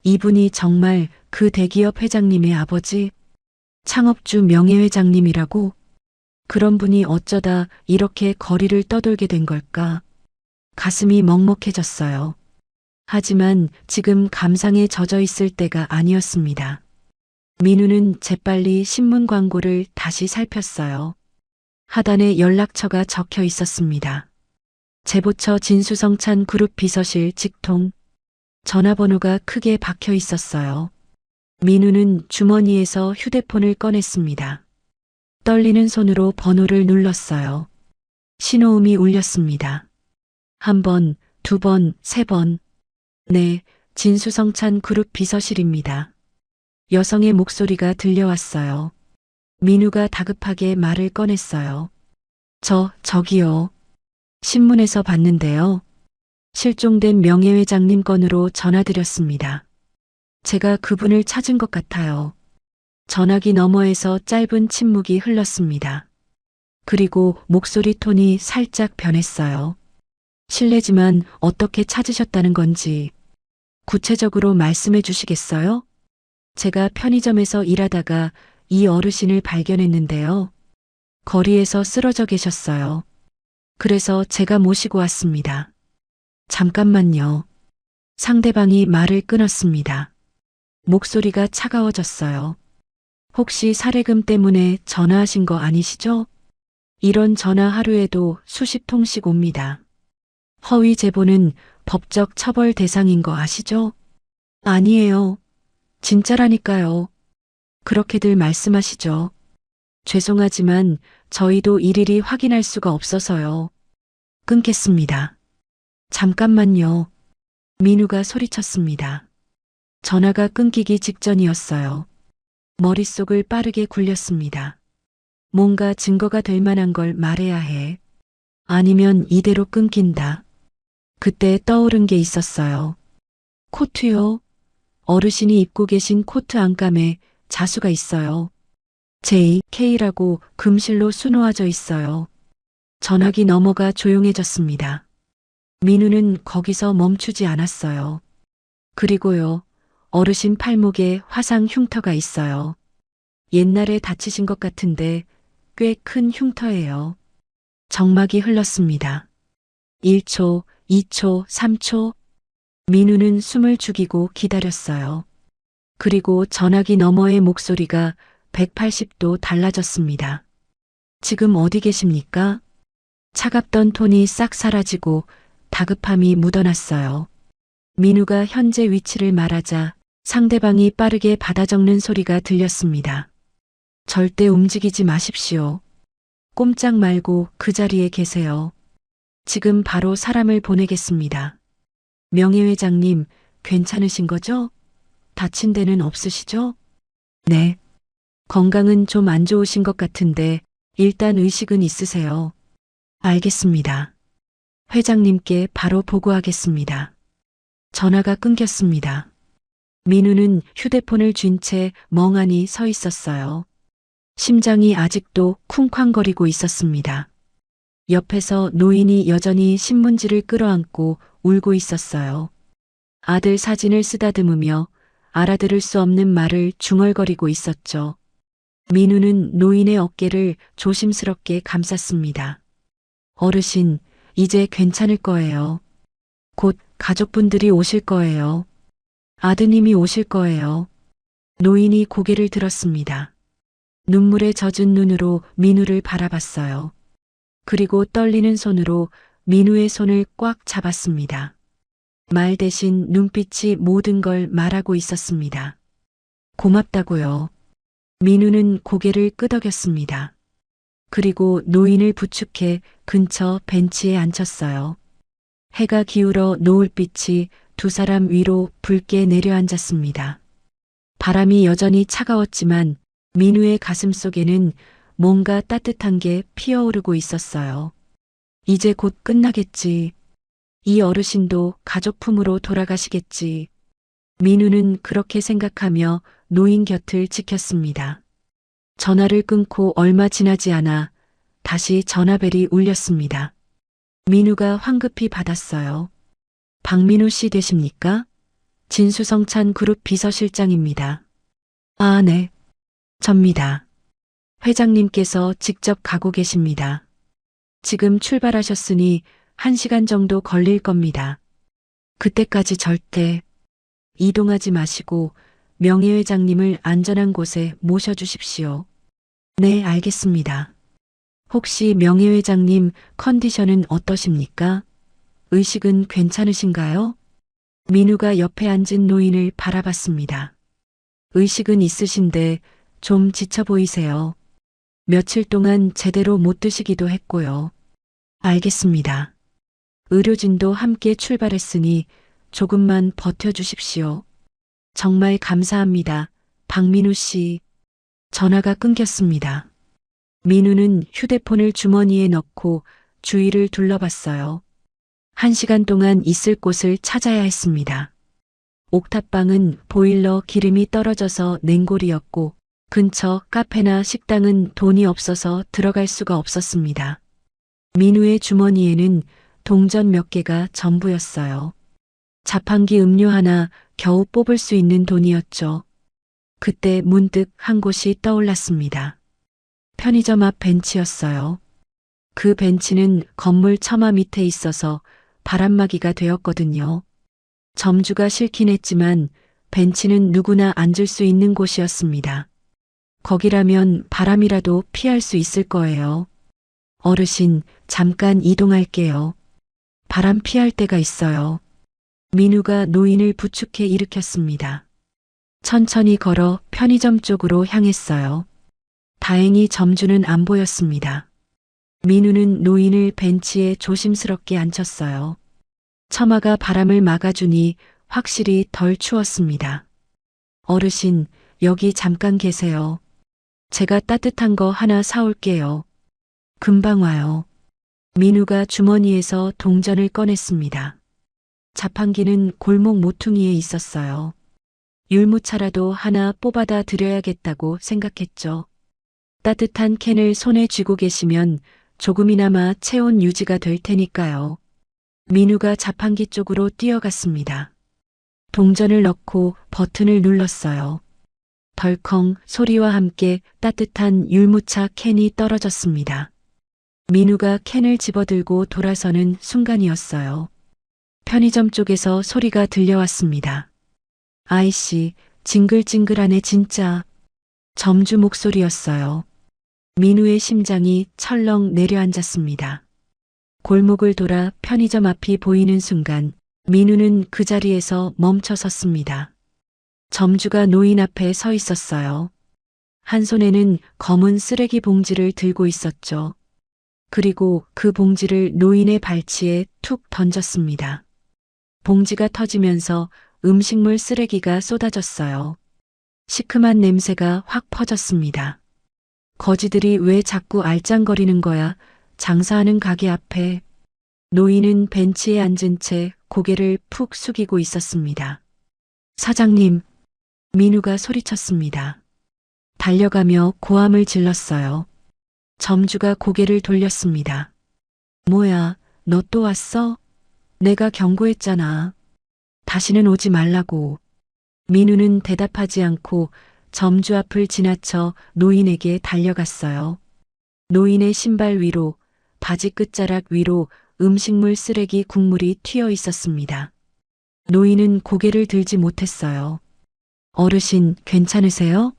이분이 정말 그 대기업 회장님의 아버지, 창업주 명예회장님이라고? 그런 분이 어쩌다 이렇게 거리를 떠돌게 된 걸까? 가슴이 먹먹해졌어요. 하지만 지금 감상에 젖어 있을 때가 아니었습니다. 민우는 재빨리 신문 광고를 다시 살폈어요. 하단에 연락처가 적혀 있었습니다. 제보처 진수성찬 그룹 비서실 직통. 전화번호가 크게 박혀 있었어요. 민우는 주머니에서 휴대폰을 꺼냈습니다. 떨리는 손으로 번호를 눌렀어요. 신호음이 울렸습니다. 한 번, 두 번, 세 번. 네, 진수성찬 그룹 비서실입니다. 여성의 목소리가 들려왔어요. 민우가 다급하게 말을 꺼냈어요. 저기요. 신문에서 봤는데요. 실종된 명예회장님 건으로 전화드렸습니다. 제가 그분을 찾은 것 같아요. 전화기 너머에서 짧은 침묵이 흘렀습니다. 그리고 목소리 톤이 살짝 변했어요. 실례지만 어떻게 찾으셨다는 건지 구체적으로 말씀해 주시겠어요? 제가 편의점에서 일하다가 이 어르신을 발견했는데요. 거리에서 쓰러져 계셨어요. 그래서 제가 모시고 왔습니다. 잠깐만요. 상대방이 말을 끊었습니다. 목소리가 차가워졌어요. 혹시 사례금 때문에 전화하신 거 아니시죠? 이런 전화 하루에도 수십 통씩 옵니다. 허위 제보는 법적 처벌 대상인 거 아시죠? 아니에요. 진짜라니까요. 그렇게들 말씀하시죠. 죄송하지만 저희도 일일이 확인할 수가 없어서요. 끊겠습니다. 잠깐만요. 민우가 소리쳤습니다. 전화가 끊기기 직전이었어요. 머릿속을 빠르게 굴렸습니다. 뭔가 증거가 될 만한 걸 말해야 해. 아니면 이대로 끊긴다. 그때 떠오른 게 있었어요. 코트요. 어르신이 입고 계신 코트 안감에 자수가 있어요. JK라고 금실로 수놓아져 있어요. 전화기 너머가 조용해졌습니다. 민우는 거기서 멈추지 않았어요. 그리고요, 어르신 팔목에 화상 흉터가 있어요. 옛날에 다치신 것 같은데 꽤 큰 흉터예요. 정막이 흘렀습니다. 1초, 2초, 3초. 민우는 숨을 죽이고 기다렸어요. 그리고 전화기 너머의 목소리가 180도 달라졌습니다. 지금 어디 계십니까? 차갑던 톤이 싹 사라지고 다급함이 묻어났어요. 민우가 현재 위치를 말하자 상대방이 빠르게 받아 적는 소리가 들렸습니다. 절대 움직이지 마십시오. 꼼짝 말고 그 자리에 계세요. 지금 바로 사람을 보내겠습니다. 명예회장님, 괜찮으신 거죠? 다친 데는 없으시죠? 네. 건강은 좀 안 좋으신 것 같은데 일단 의식은 있으세요. 알겠습니다. 회장님께 바로 보고하겠습니다. 전화가 끊겼습니다. 민우는 휴대폰을 쥔 채 멍하니 서 있었어요. 심장이 아직도 쿵쾅거리고 있었습니다. 옆에서 노인이 여전히 신문지를 끌어안고 울고 있었어요. 아들 사진을 쓰다듬으며 알아들을 수 없는 말을 중얼거리고 있었죠. 민우는 노인의 어깨를 조심스럽게 감쌌습니다. 어르신, 이제 괜찮을 거예요. 곧 가족분들이 오실 거예요. 아드님이 오실 거예요. 노인이 고개를 들었습니다. 눈물에 젖은 눈으로 민우를 바라봤어요. 그리고 떨리는 손으로 민우의 손을 꽉 잡았습니다. 말 대신 눈빛이 모든 걸 말하고 있었습니다. 고맙다고요. 민우는 고개를 끄덕였습니다. 그리고 노인을 부축해 근처 벤치에 앉혔어요. 해가 기울어 노을빛이 두 사람 위로 붉게 내려앉았습니다. 바람이 여전히 차가웠지만 민우의 가슴 속에는 뭔가 따뜻한 게 피어오르고 있었어요. 이제 곧 끝나겠지. 이 어르신도 가족품으로 돌아가시겠지. 민우는 그렇게 생각하며 노인 곁을 지켰습니다. 전화를 끊고 얼마 지나지 않아 다시 전화벨이 울렸습니다. 민우가 황급히 받았어요. 박민우 씨 되십니까? 진수성찬 그룹 비서실장입니다. 아, 네. 접니다. 회장님께서 직접 가고 계십니다. 지금 출발하셨으니 1시간 정도 걸릴 겁니다. 그때까지 절대 이동하지 마시고 명예회장님을 안전한 곳에 모셔주십시오. 네, 알겠습니다. 혹시 명예회장님 컨디션은 어떠십니까? 의식은 괜찮으신가요? 민우가 옆에 앉은 노인을 바라봤습니다. 의식은 있으신데 좀 지쳐 보이세요. 며칠 동안 제대로 못 드시기도 했고요. 알겠습니다. 의료진도 함께 출발했으니 조금만 버텨주십시오. 정말 감사합니다. 박민우 씨. 전화가 끊겼습니다. 민우는 휴대폰을 주머니에 넣고 주위를 둘러봤어요. 1시간 동안 있을 곳을 찾아야 했습니다. 옥탑방은 보일러 기름이 떨어져서 냉골이었고 근처 카페나 식당은 돈이 없어서 들어갈 수가 없었습니다. 민우의 주머니에는 동전 몇 개가 전부였어요. 자판기 음료 하나 겨우 뽑을 수 있는 돈이었죠. 그때 문득 한 곳이 떠올랐습니다. 편의점 앞 벤치였어요. 그 벤치는 건물 처마 밑에 있어서 바람막이가 되었거든요. 점주가 싫긴 했지만 벤치는 누구나 앉을 수 있는 곳이었습니다. 거기라면 바람이라도 피할 수 있을 거예요. 어르신, 잠깐 이동할게요. 바람 피할 데가 있어요. 민우가 노인을 부축해 일으켰습니다. 천천히 걸어 편의점 쪽으로 향했어요. 다행히 점주는 안 보였습니다. 민우는 노인을 벤치에 조심스럽게 앉혔어요. 처마가 바람을 막아주니 확실히 덜 추웠습니다. 어르신, 여기 잠깐 계세요. 제가 따뜻한 거 하나 사올게요. 금방 와요. 민우가 주머니에서 동전을 꺼냈습니다. 자판기는 골목 모퉁이에 있었어요. 율무차라도 하나 뽑아다 드려야겠다고 생각했죠. 따뜻한 캔을 손에 쥐고 계시면 조금이나마 체온 유지가 될 테니까요. 민우가 자판기 쪽으로 뛰어갔습니다. 동전을 넣고 버튼을 눌렀어요. 덜컹 소리와 함께 따뜻한 율무차 캔이 떨어졌습니다. 민우가 캔을 집어들고 돌아서는 순간이었어요. 편의점 쪽에서 소리가 들려왔습니다. 아이씨, 징글징글하네 진짜. 점주 목소리였어요. 민우의 심장이 철렁 내려앉았습니다. 골목을 돌아 편의점 앞이 보이는 순간 민우는 그 자리에서 멈춰 섰습니다. 점주가 노인 앞에 서 있었어요. 한 손에는 검은 쓰레기 봉지를 들고 있었죠. 그리고 그 봉지를 노인의 발치에 툭 던졌습니다. 봉지가 터지면서 음식물 쓰레기가 쏟아졌어요. 시큼한 냄새가 확 퍼졌습니다. 거지들이 왜 자꾸 알짱거리는 거야? 장사하는 가게 앞에. 노인은 벤치에 앉은 채 고개를 푹 숙이고 있었습니다. 사장님, 민우가 소리쳤습니다. 달려가며 고함을 질렀어요. 점주가 고개를 돌렸습니다. 뭐야, 너 또 왔어? 내가 경고했잖아. 다시는 오지 말라고. 민우는 대답하지 않고 점주 앞을 지나쳐 노인에게 달려갔어요. 노인의 신발 위로, 바지 끝자락 위로 음식물 쓰레기 국물이 튀어 있었습니다. 노인은 고개를 들지 못했어요. 어르신, 괜찮으세요?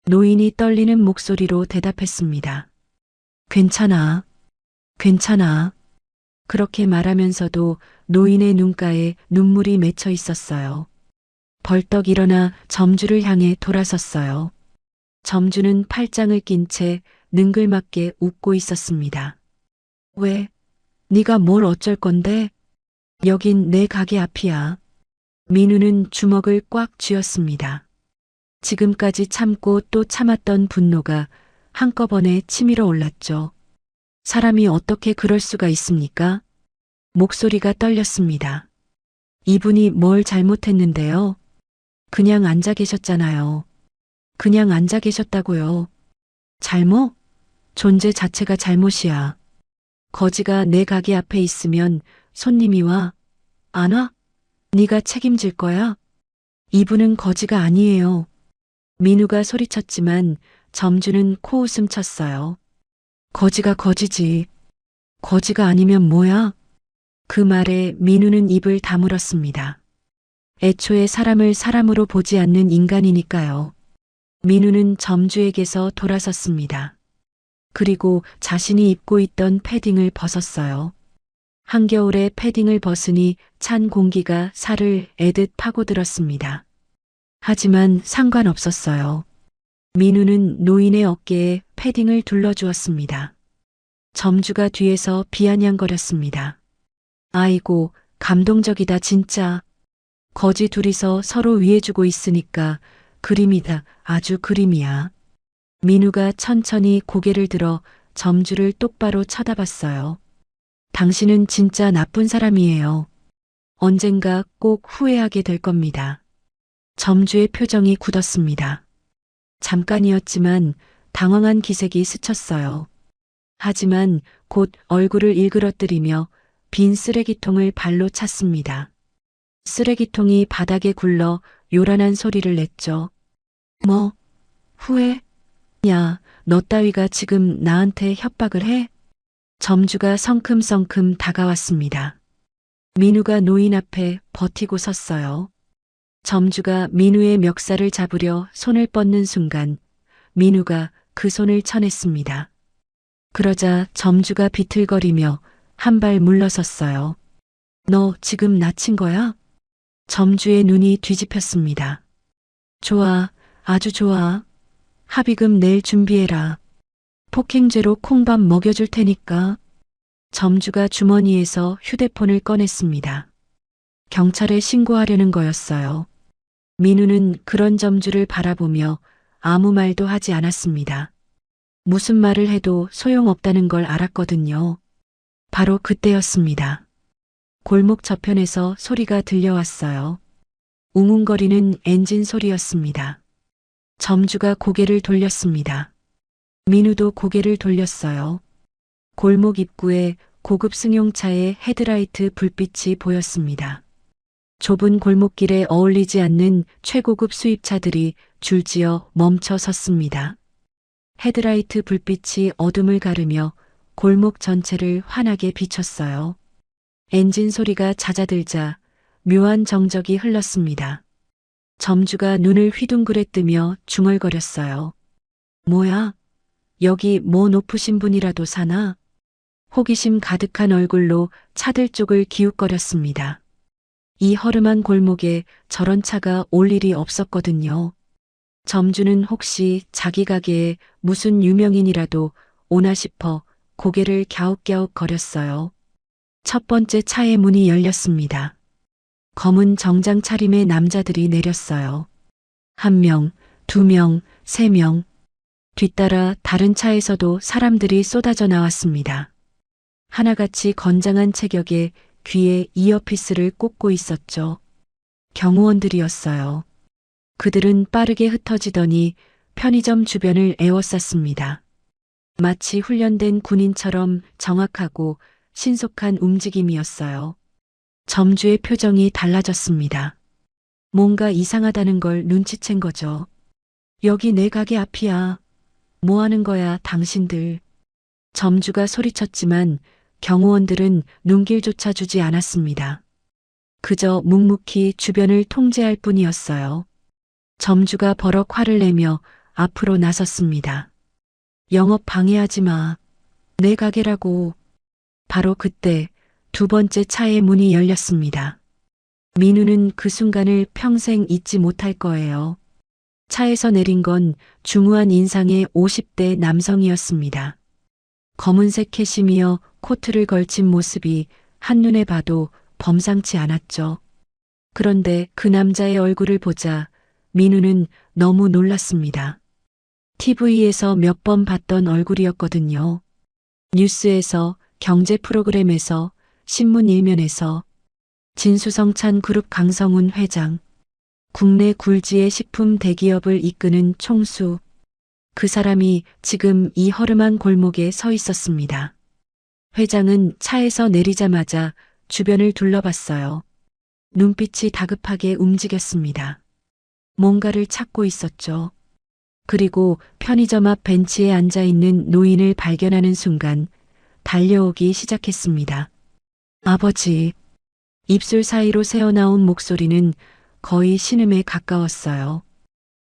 노인이 떨리는 목소리로 대답했습니다. 괜찮아. 괜찮아. 그렇게 말하면서도 노인의 눈가에 눈물이 맺혀 있었어요. 벌떡 일어나 점주를 향해 돌아섰어요. 점주는 팔짱을 낀 채 능글맞게 웃고 있었습니다. 왜? 네가 뭘 어쩔 건데? 여긴 내 가게 앞이야. 민우는 주먹을 꽉 쥐었습니다. 지금까지 참고 또 참았던 분노가 한꺼번에 치밀어 올랐죠. 사람이 어떻게 그럴 수가 있습니까? 목소리가 떨렸습니다. 이분이 뭘 잘못했는데요? 그냥 앉아 계셨잖아요. 그냥 앉아 계셨다고요. 잘못? 존재 자체가 잘못이야. 거지가 내 가게 앞에 있으면 손님이 와? 안 와? 네가 책임질 거야? 이분은 거지가 아니에요. 민우가 소리쳤지만 점주는 코웃음 쳤어요. 거지가 거지지. 거지가 아니면 뭐야? 그 말에 민우는 입을 다물었습니다. 애초에 사람을 사람으로 보지 않는 인간이니까요. 민우는 점주에게서 돌아섰습니다. 그리고 자신이 입고 있던 패딩을 벗었어요. 한겨울에 패딩을 벗으니 찬 공기가 살을 애듯 파고들었습니다. 하지만 상관없었어요. 민우는 노인의 어깨에 패딩을 둘러주었습니다. 점주가 뒤에서 비아냥거렸습니다. 아이고, 감동적이다 진짜. 거지 둘이서 서로 위해주고 있으니까 그림이다, 아주 그림이야. 민우가 천천히 고개를 들어 점주를 똑바로 쳐다봤어요. 당신은 진짜 나쁜 사람이에요. 언젠가 꼭 후회하게 될 겁니다. 점주의 표정이 굳었습니다. 잠깐이었지만 당황한 기색이 스쳤어요. 하지만 곧 얼굴을 일그러뜨리며 빈 쓰레기통을 발로 찼습니다. 쓰레기통이 바닥에 굴러 요란한 소리를 냈죠. 뭐? 후회? 야, 너 따위가 지금 나한테 협박을 해? 점주가 성큼성큼 다가왔습니다. 민우가 노인 앞에 버티고 섰어요. 점주가 민우의 멱살을 잡으려 손을 뻗는 순간 민우가 그 손을 쳐냈습니다. 그러자 점주가 비틀거리며 한 발 물러섰어요. 너 지금 나친 거야? 점주의 눈이 뒤집혔습니다. 좋아, 아주 좋아. 합의금 낼 준비해라. 폭행죄로 콩밥 먹여줄 테니까. 점주가 주머니에서 휴대폰을 꺼냈습니다. 경찰에 신고하려는 거였어요. 민우는 그런 점주를 바라보며 아무 말도 하지 않았습니다. 무슨 말을 해도 소용없다는 걸 알았거든요. 바로 그때였습니다. 골목 저편에서 소리가 들려왔어요. 웅웅거리는 엔진 소리였습니다. 점주가 고개를 돌렸습니다. 민우도 고개를 돌렸어요. 골목 입구에 고급 승용차의 헤드라이트 불빛이 보였습니다. 좁은 골목길에 어울리지 않는 최고급 수입차들이 줄지어 멈춰 섰습니다. 헤드라이트 불빛이 어둠을 가르며 골목 전체를 환하게 비췄어요. 엔진 소리가 잦아들자 묘한 정적이 흘렀습니다. 점주가 눈을 휘둥그레 뜨며 중얼거렸어요. 뭐야? 여기 뭐 높으신 분이라도 사나? 호기심 가득한 얼굴로 차들 쪽을 기웃거렸습니다. 이 허름한 골목에 저런 차가 올 일이 없었거든요. 점주는 혹시 자기 가게에 무슨 유명인이라도 오나 싶어 고개를 갸웃갸웃 거렸어요. 첫 번째 차의 문이 열렸습니다. 검은 정장 차림의 남자들이 내렸어요. 1명, 2명, 3명. 뒤따라 다른 차에서도 사람들이 쏟아져 나왔습니다. 하나같이 건장한 체격에 귀에 이어피스를 꽂고 있었죠. 경호원들이었어요. 그들은 빠르게 흩어지더니 편의점 주변을 에워쌌습니다. 마치 훈련된 군인처럼 정확하고 신속한 움직임이었어요. 점주의 표정이 달라졌습니다. 뭔가 이상하다는 걸 눈치챈 거죠. 여기 내 가게 앞이야. 뭐 하는 거야, 당신들. 점주가 소리쳤지만 경호원들은 눈길조차 주지 않았습니다. 그저 묵묵히 주변을 통제할 뿐이었어요. 점주가 버럭 화를 내며 앞으로 나섰습니다. 영업 방해하지 마. 내 가게라고. 바로 그때 두 번째 차의 문이 열렸습니다. 민우는 그 순간을 평생 잊지 못할 거예요. 차에서 내린 건 중후한 인상의 50대 남성이었습니다. 검은색 캐시미어 코트를 걸친 모습이 한눈에 봐도 범상치 않았죠. 그런데 그 남자의 얼굴을 보자 민우는 너무 놀랐습니다. TV에서 몇 번 봤던 얼굴이었거든요. 뉴스에서, 경제 프로그램에서, 신문 일면에서. 진수성찬 그룹 강성훈 회장. 국내 굴지의 식품 대기업을 이끄는 총수. 그 사람이 지금 이 허름한 골목에 서 있었습니다. 회장은 차에서 내리자마자 주변을 둘러봤어요. 눈빛이 다급하게 움직였습니다. 뭔가를 찾고 있었죠. 그리고 편의점 앞 벤치에 앉아 있는 노인을 발견하는 순간 달려오기 시작했습니다. 아버지. 입술 사이로 새어나온 목소리는 거의 신음에 가까웠어요.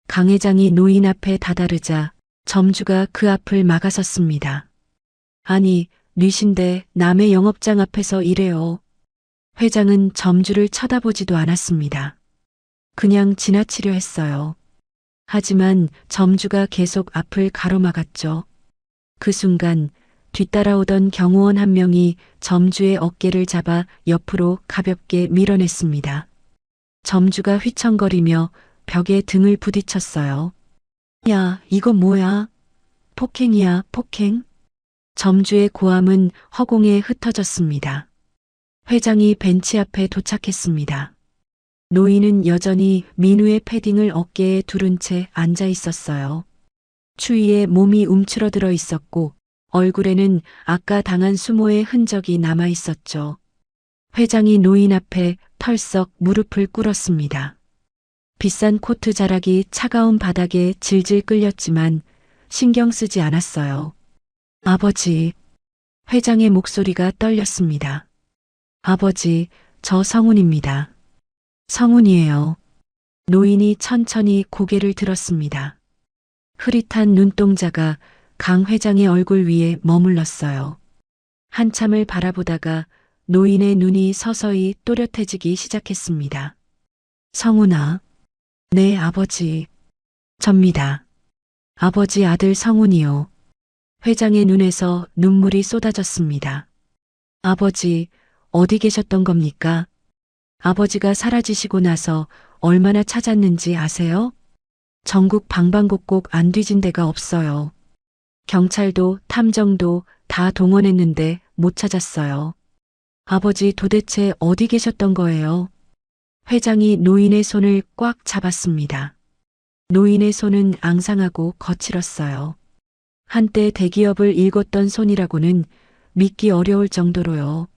강 회장이 노인 앞에 다다르자 점주가 그 앞을 막아섰습니다. 아니, 뉘신데 남의 영업장 앞에서 이래요. 회장은 점주를 쳐다보지도 않았습니다. 그냥 지나치려 했어요. 하지만 점주가 계속 앞을 가로막았죠. 그 순간 뒤따라오던 경호원 한 명이 점주의 어깨를 잡아 옆으로 가볍게 밀어냈습니다. 점주가 휘청거리며 벽에 등을 부딪혔어요. 야, 이거 뭐야? 폭행이야, 폭행? 점주의 고함은 허공에 흩어졌습니다. 회장이 벤치 앞에 도착했습니다. 노인은 여전히 민우의 패딩을 어깨에 두른 채 앉아 있었어요. 추위에 몸이 움츠러들어 있었고 얼굴에는 아까 당한 수모의 흔적이 남아 있었죠. 회장이 노인 앞에 털썩 무릎을 꿇었습니다. 비싼 코트 자락이 차가운 바닥에 질질 끌렸지만 신경 쓰지 않았어요. 아버지. 회장의 목소리가 떨렸습니다. 아버지, 저 성훈입니다. 성훈이에요. 노인이 천천히 고개를 들었습니다. 흐릿한 눈동자가 강 회장의 얼굴 위에 머물렀어요. 한참을 바라보다가 노인의 눈이 서서히 또렷해지기 시작했습니다. 성훈아. 네, 아버지. 접니다. 아버지 아들 성훈이요. 회장의 눈에서 눈물이 쏟아졌습니다. 아버지, 어디 계셨던 겁니까? 아버지가 사라지시고 나서 얼마나 찾았는지 아세요? 전국 방방곡곡 안 뒤진 데가 없어요. 경찰도 탐정도 다 동원했는데 못 찾았어요. 아버지 도대체 어디 계셨던 거예요? 회장이 노인의 손을 꽉 잡았습니다. 노인의 손은 앙상하고 거칠었어요. 한때 대기업을 일궜던 손이라고는 믿기 어려울 정도로요.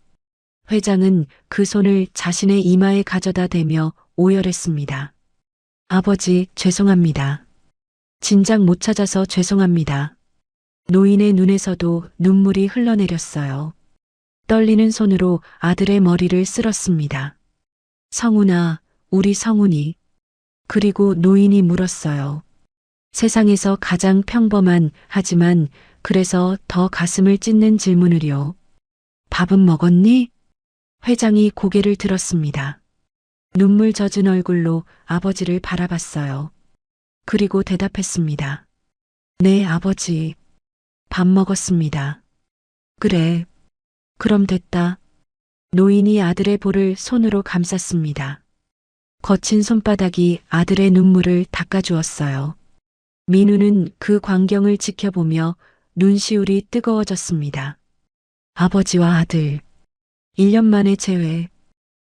회장은 그 손을 자신의 이마에 가져다 대며 오열했습니다. 아버지, 죄송합니다. 진작 못 찾아서 죄송합니다. 노인의 눈에서도 눈물이 흘러내렸어요. 떨리는 손으로 아들의 머리를 쓸었습니다. 성훈아, 우리 성훈이. 그리고 노인이 물었어요. 세상에서 가장 평범한 하지만 그래서 더 가슴을 찢는 질문을요. 밥은 먹었니? 회장이 고개를 들었습니다. 눈물 젖은 얼굴로 아버지를 바라봤어요. 그리고 대답했습니다. 네, 아버지. 밥 먹었습니다. 그래. 그럼 됐다. 노인이 아들의 볼을 손으로 감쌌습니다. 거친 손바닥이 아들의 눈물을 닦아주었어요. 민우는 그 광경을 지켜보며 눈시울이 뜨거워졌습니다. 아버지와 아들. 1년 만에 재회.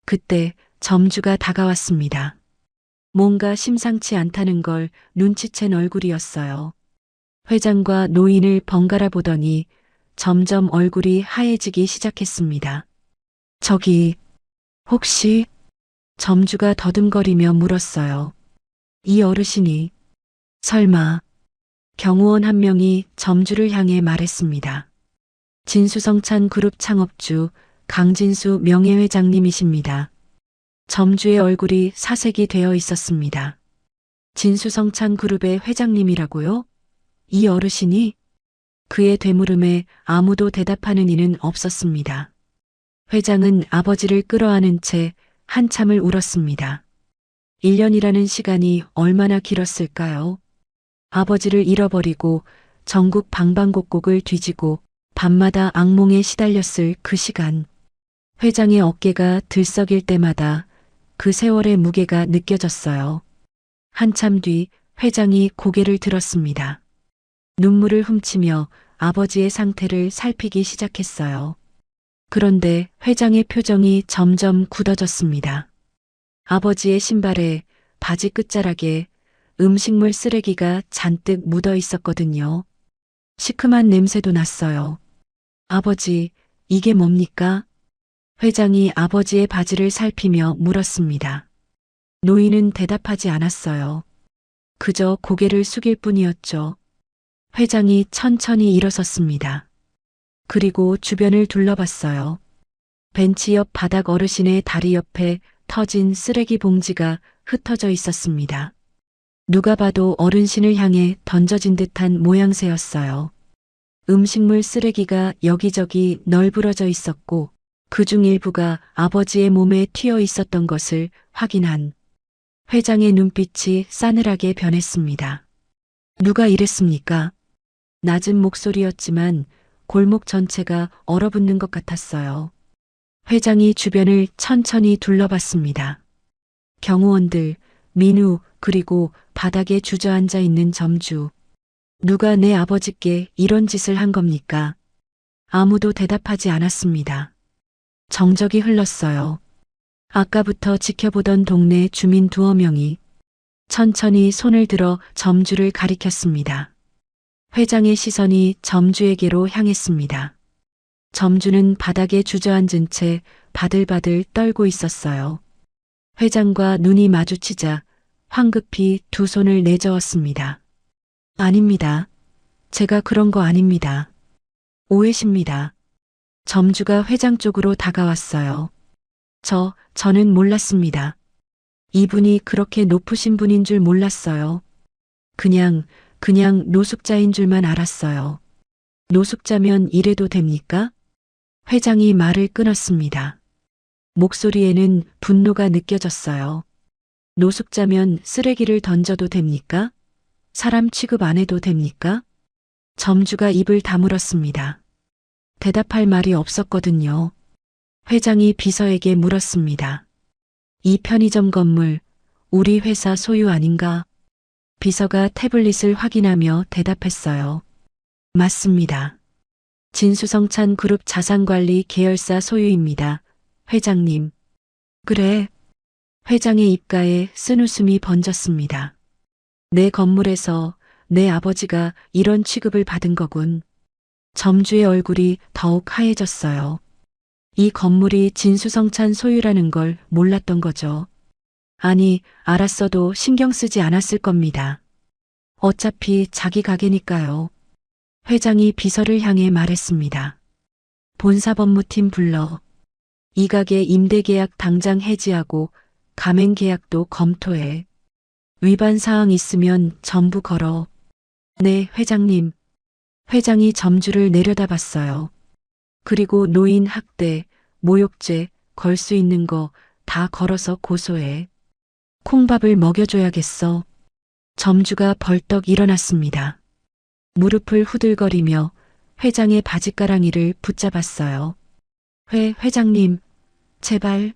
그때 점주가 다가왔습니다. 뭔가 심상치 않다는 걸 눈치챈 얼굴이었어요. 회장과 노인을 번갈아 보더니 점점 얼굴이 하얘지기 시작했습니다. 저기, 혹시? 점주가 더듬거리며 물었어요. 이 어르신이. 설마. 경호원 한 명이 점주를 향해 말했습니다. 진수성찬 그룹 창업주 강진수 명예회장님이십니다. 점주의 얼굴이 사색이 되어 있었습니다. 진수성찬 그룹의 회장님이라고요? 이 어르신이? 그의 되물음에 아무도 대답하는 이는 없었습니다. 회장은 아버지를 끌어안은 채 한참을 울었습니다. 1년이라는 시간이 얼마나 길었을까요? 아버지를 잃어버리고 전국 방방곡곡을 뒤지고 밤마다 악몽에 시달렸을 그 시간. 회장의 어깨가 들썩일 때마다 그 세월의 무게가 느껴졌어요. 한참 뒤 회장이 고개를 들었습니다. 눈물을 훔치며 아버지의 상태를 살피기 시작했어요. 그런데 회장의 표정이 점점 굳어졌습니다. 아버지의 신발에 바지 끝자락에 음식물 쓰레기가 잔뜩 묻어 있었거든요. 시큼한 냄새도 났어요. 아버지, 이게 뭡니까? 회장이 아버지의 바지를 살피며 물었습니다. 노인은 대답하지 않았어요. 그저 고개를 숙일 뿐이었죠. 회장이 천천히 일어섰습니다. 그리고 주변을 둘러봤어요. 벤치 옆 바닥 어르신의 다리 옆에 터진 쓰레기 봉지가 흩어져 있었습니다. 누가 봐도 어르신을 향해 던져진 듯한 모양새였어요. 음식물 쓰레기가 여기저기 널브러져 있었고 그중 일부가 아버지의 몸에 튀어 있었던 것을 확인한 회장의 눈빛이 싸늘하게 변했습니다. 누가 이랬습니까? 낮은 목소리였지만 골목 전체가 얼어붙는 것 같았어요. 회장이 주변을 천천히 둘러봤습니다. 경호원들, 민우, 그리고 바닥에 주저앉아 있는 점주. 누가 내 아버지께 이런 짓을 한 겁니까? 아무도 대답하지 않았습니다. 정적이 흘렀어요. 아까부터 지켜보던 동네 주민 2-3명이 천천히 손을 들어 점주를 가리켰습니다. 회장의 시선이 점주에게로 향했습니다. 점주는 바닥에 주저앉은 채 바들바들 떨고 있었어요. 회장과 눈이 마주치자 황급히 2 손을 내저었습니다. 아닙니다. 제가 그런 거 아닙니다. 오해십니다. 점주가 회장 쪽으로 다가왔어요. 저는 몰랐습니다. 이분이 그렇게 높으신 분인 줄 몰랐어요. 그냥 노숙자인 줄만 알았어요. 노숙자면 이래도 됩니까? 회장이 말을 끊었습니다. 목소리에는 분노가 느껴졌어요. 노숙자면 쓰레기를 던져도 됩니까? 사람 취급 안 해도 됩니까? 점주가 입을 다물었습니다. 대답할 말이 없었거든요. 회장이 비서에게 물었습니다. 이 편의점 건물, 우리 회사 소유 아닌가? 비서가 태블릿을 확인하며 대답했어요. 맞습니다. 진수성찬 그룹 자산관리 계열사 소유입니다. 회장님. 그래. 회장의 입가에 쓴웃음이 번졌습니다. 내 건물에서 내 아버지가 이런 취급을 받은 거군. 점주의 얼굴이 더욱 하얘졌어요. 이 건물이 진수성찬 소유라는 걸 몰랐던 거죠. 아니, 알았어도 신경 쓰지 않았을 겁니다. 어차피 자기 가게니까요. 회장이 비서를 향해 말했습니다. 본사법무팀 불러. 이 가게 임대계약 당장 해지하고 가맹계약도 검토해. 위반 사항 있으면 전부 걸어. 네, 회장님. 회장이 점주를 내려다봤어요. 그리고 노인 학대, 모욕죄 걸 수 있는 거 다 걸어서 고소해. 콩밥을 먹여줘야겠어. 점주가 벌떡 일어났습니다. 무릎을 후들거리며 회장의 바지가랑이를 붙잡았어요. 회장님, 제발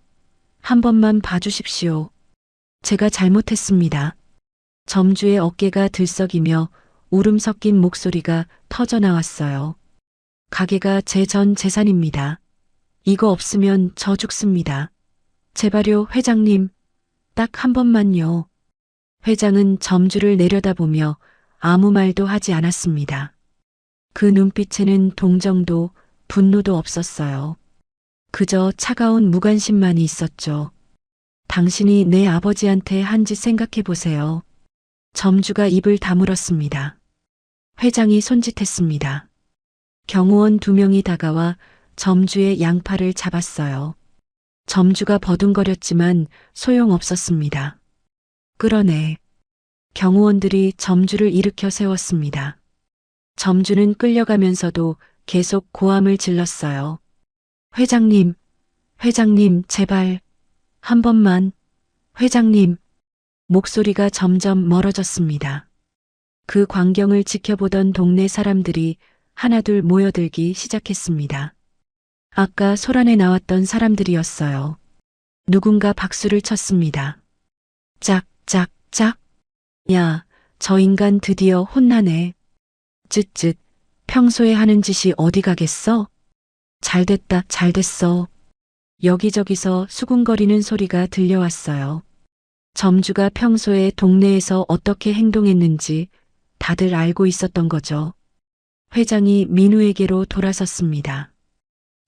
한 번만 봐주십시오. 제가 잘못했습니다. 점주의 어깨가 들썩이며 울음 섞인 목소리가 터져나왔어요. 가게가 제 전 재산입니다. 이거 없으면 저 죽습니다. 제발요, 회장님. 딱 한 번만요. 회장은 점주를 내려다보며 아무 말도 하지 않았습니다. 그 눈빛에는 동정도 분노도 없었어요. 그저 차가운 무관심만이 있었죠. 당신이 내 아버지한테 한 짓 생각해 보세요. 점주가 입을 다물었습니다. 회장이 손짓했습니다. 경호원 2명이 다가와 점주의 양팔을 잡았어요. 점주가 버둥거렸지만 소용없었습니다. 끌어내. 경호원들이 점주를 일으켜 세웠습니다. 점주는 끌려가면서도 계속 고함을 질렀어요. 회장님, 회장님, 제발, 한 번만, 회장님. 목소리가 점점 멀어졌습니다. 그 광경을 지켜보던 동네 사람들이 하나둘 모여들기 시작했습니다. 아까 소란에 나왔던 사람들이었어요. 누군가 박수를 쳤습니다. 짝, 짝, 짝. 야, 저 인간 드디어 혼나네. 쯧쯧, 평소에 하는 짓이 어디 가겠어? 잘됐다, 잘됐어. 여기저기서 수군거리는 소리가 들려왔어요. 점주가 평소에 동네에서 어떻게 행동했는지 다들 알고 있었던 거죠. 회장이 민우에게로 돌아섰습니다.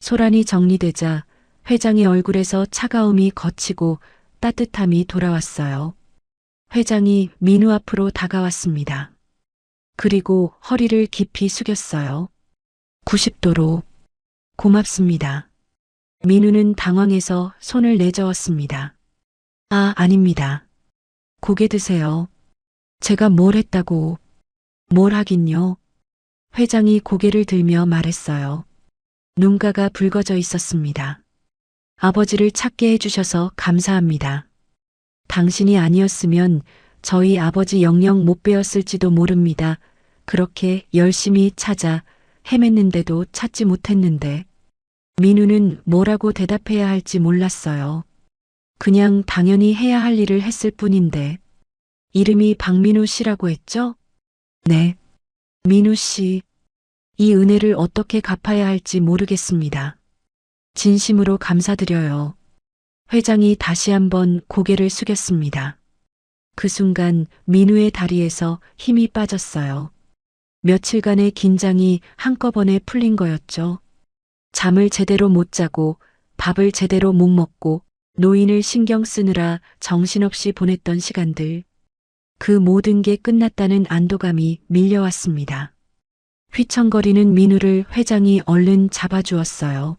소란이 정리되자 회장의 얼굴에서 차가움이 걷히고 따뜻함이 돌아왔어요. 회장이 민우 앞으로 다가왔습니다. 그리고 허리를 깊이 숙였어요. 90도로. 고맙습니다. 민우는 당황해서 손을 내저었습니다. 아, 아닙니다. 고개 드세요. 제가 뭘 했다고. 뭘 하긴요. 회장이 고개를 들며 말했어요. 눈가가 붉어져 있었습니다. 아버지를 찾게 해주셔서 감사합니다. 당신이 아니었으면 저희 아버지 영영 못 배웠을지도 모릅니다. 그렇게 열심히 찾아 헤맸는데도 찾지 못했는데. 민우는 뭐라고 대답해야 할지 몰랐어요. 그냥 당연히 해야 할 일을 했을 뿐인데. 이름이 박민우 씨라고 했죠? 네. 민우 씨. 이 은혜를 어떻게 갚아야 할지 모르겠습니다. 진심으로 감사드려요. 회장이 다시 한번 고개를 숙였습니다. 그 순간 민우의 다리에서 힘이 빠졌어요. 며칠간의 긴장이 한꺼번에 풀린 거였죠. 잠을 제대로 못 자고 밥을 제대로 못 먹고 노인을 신경 쓰느라 정신없이 보냈던 시간들. 그 모든 게 끝났다는 안도감이 밀려왔습니다. 휘청거리는 민우를 회장이 얼른 잡아주었어요.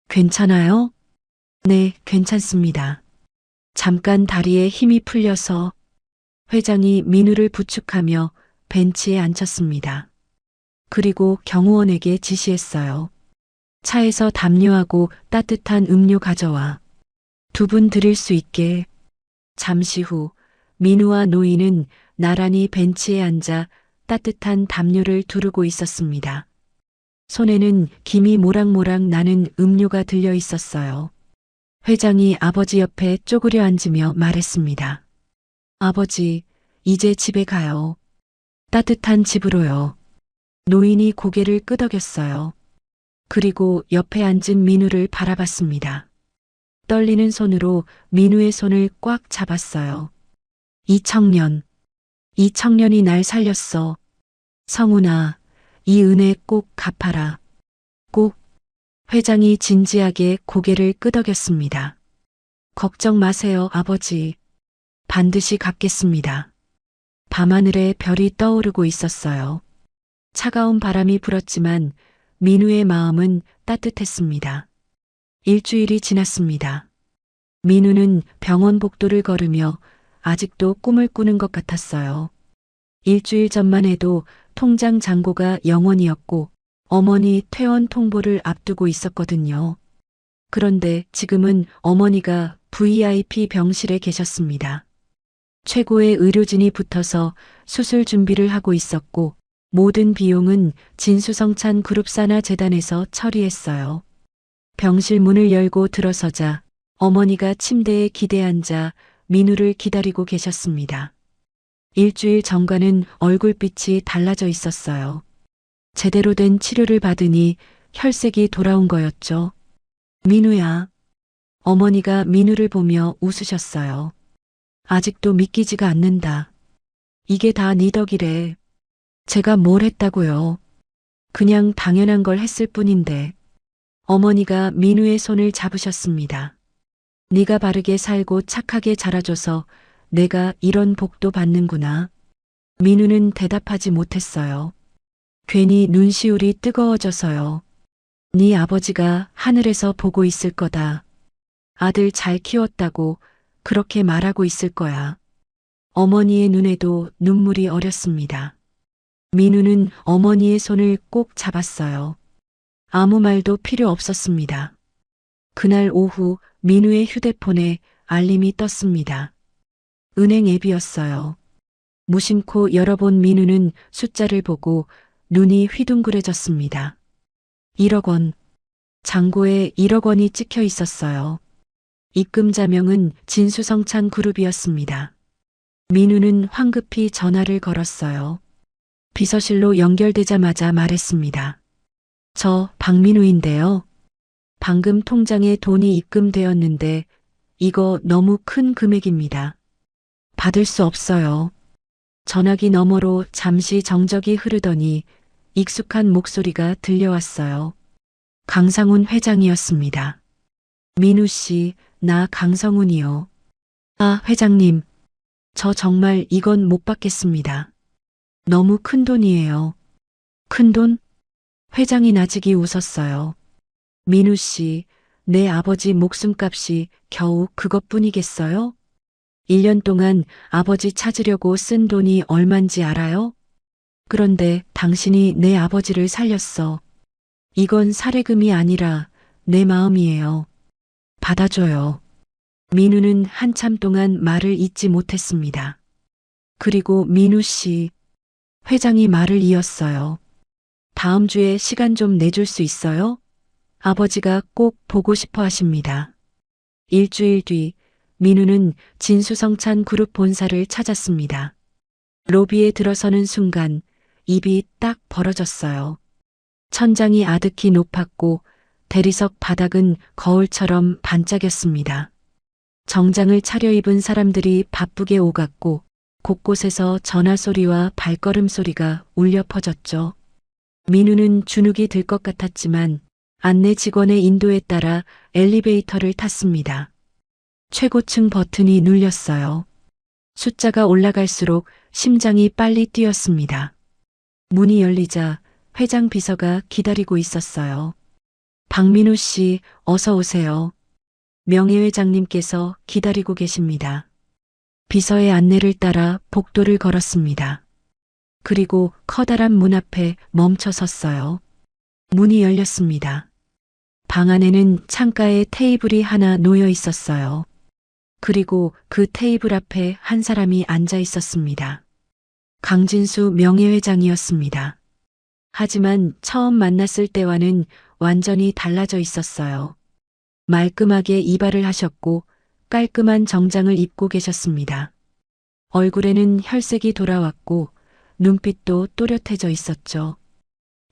괜찮아요? 네, 괜찮습니다. 잠깐 다리에 힘이 풀려서. 회장이 민우를 부축하며 벤치에 앉혔습니다. 그리고 경호원에게 지시했어요. 차에서 담요하고 따뜻한 음료 가져와. 두 분 드릴 수 있게. 잠시 후 민우와 노인은 나란히 벤치에 앉아 따뜻한 담요를 두르고 있었습니다. 손에는 김이 모락모락 나는 음료가 들려 있었어요. 회장이 아버지 옆에 쪼그려 앉으며 말했습니다. 아버지, 이제 집에 가요. 따뜻한 집으로요. 노인이 고개를 끄덕였어요. 그리고 옆에 앉은 민우를 바라봤습니다. 떨리는 손으로 민우의 손을 꽉 잡았어요. 이 청년이 날 살렸어. 성훈아, 이 은혜 꼭 갚아라. 꼭. 회장이 진지하게 고개를 끄덕였습니다. 걱정 마세요, 아버지. 반드시 갚겠습니다. 밤하늘에 별이 떠오르고 있었어요. 차가운 바람이 불었지만 민우의 마음은 따뜻했습니다. 일주일이 지났습니다. 민우는 병원 복도를 걸으며 아직도 꿈을 꾸는 것 같았어요. 일주일 전만 해도 통장 잔고가 0원이었고 어머니 퇴원 통보를 앞두고 있었거든요. 그런데 지금은 어머니가 VIP 병실에 계셨습니다. 최고의 의료진이 붙어서 수술 준비를 하고 있었고 모든 비용은 진수성찬 그룹사나 재단에서 처리했어요. 병실 문을 열고 들어서자 어머니가 침대에 기대 앉아 민우를 기다리고 계셨습니다. 일주일 전과는 얼굴빛이 달라져 있었어요. 제대로 된 치료를 받으니 혈색이 돌아온 거였죠. 민우야. 어머니가 민우를 보며 웃으셨어요. 아직도 믿기지가 않는다. 이게 다 네 덕이래. 제가 뭘 했다고요. 그냥 당연한 걸 했을 뿐인데. 어머니가 민우의 손을 잡으셨습니다. 네가 바르게 살고 착하게 자라줘서 내가 이런 복도 받는구나. 민우는 대답하지 못했어요. 괜히 눈시울이 뜨거워져서요. 네 아버지가 하늘에서 보고 있을 거다. 아들 잘 키웠다고 그렇게 말하고 있을 거야. 어머니의 눈에도 눈물이 어렸습니다. 민우는 어머니의 손을 꼭 잡았어요. 아무 말도 필요 없었습니다. 그날 오후 민우의 휴대폰에 알림이 떴습니다. 은행 앱이었어요. 무심코 열어본 민우는 숫자를 보고 눈이 휘둥그레졌습니다. 1억 원. 잔고에 1억 원이 찍혀 있었어요. 입금 자명은 진수성찬 그룹이었습니다. 민우는 황급히 전화를 걸었어요. 비서실로 연결되자마자 말했습니다. 저 박민우인데요. 방금 통장에 돈이 입금되었는데 이거 너무 큰 금액입니다. 받을 수 없어요. 전화기 너머로 잠시 정적이 흐르더니 익숙한 목소리가 들려왔어요. 강상훈 회장이었습니다. 민우 씨, 나 강성훈이요. 아, 회장님. 저 정말 이건 못 받겠습니다. 너무 큰 돈이에요. 큰 돈? 회장이 나직이 웃었어요. 민우 씨, 내 아버지 목숨값이 겨우 그것뿐이겠어요? 1년 동안 아버지 찾으려고 쓴 돈이 얼만지 알아요? 그런데 당신이 내 아버지를 살렸어. 이건 사례금이 아니라 내 마음이에요. 받아줘요. 민우는 한참 동안 말을 잇지 못했습니다. 그리고 민우 씨, 회장이 말을 이었어요. 다음 주에 시간 좀 내줄 수 있어요? 아버지가 꼭 보고 싶어 하십니다. 일주일 뒤 민우는 진수성찬 그룹 본사를 찾았습니다. 로비에 들어서는 순간 입이 딱 벌어졌어요. 천장이 아득히 높았고 대리석 바닥은 거울처럼 반짝였습니다. 정장을 차려입은 사람들이 바쁘게 오갔고 곳곳에서 전화 소리와 발걸음 소리가 울려 퍼졌죠. 민우는 주눅이 들 것 같았지만 안내 직원의 인도에 따라 엘리베이터를 탔습니다. 최고층 버튼이 눌렸어요. 숫자가 올라갈수록 심장이 빨리 뛰었습니다. 문이 열리자 회장 비서가 기다리고 있었어요. 박민우 씨, 어서 오세요. 명예회장님께서 기다리고 계십니다. 비서의 안내를 따라 복도를 걸었습니다. 그리고 커다란 문 앞에 멈춰 섰어요. 문이 열렸습니다. 방 안에는 창가에 테이블이 하나 놓여 있었어요. 그리고 그 테이블 앞에 한 사람이 앉아 있었습니다. 강진수 명예회장이었습니다. 하지만 처음 만났을 때와는 완전히 달라져 있었어요. 말끔하게 이발을 하셨고 깔끔한 정장을 입고 계셨습니다. 얼굴에는 혈색이 돌아왔고 눈빛도 또렷해져 있었죠.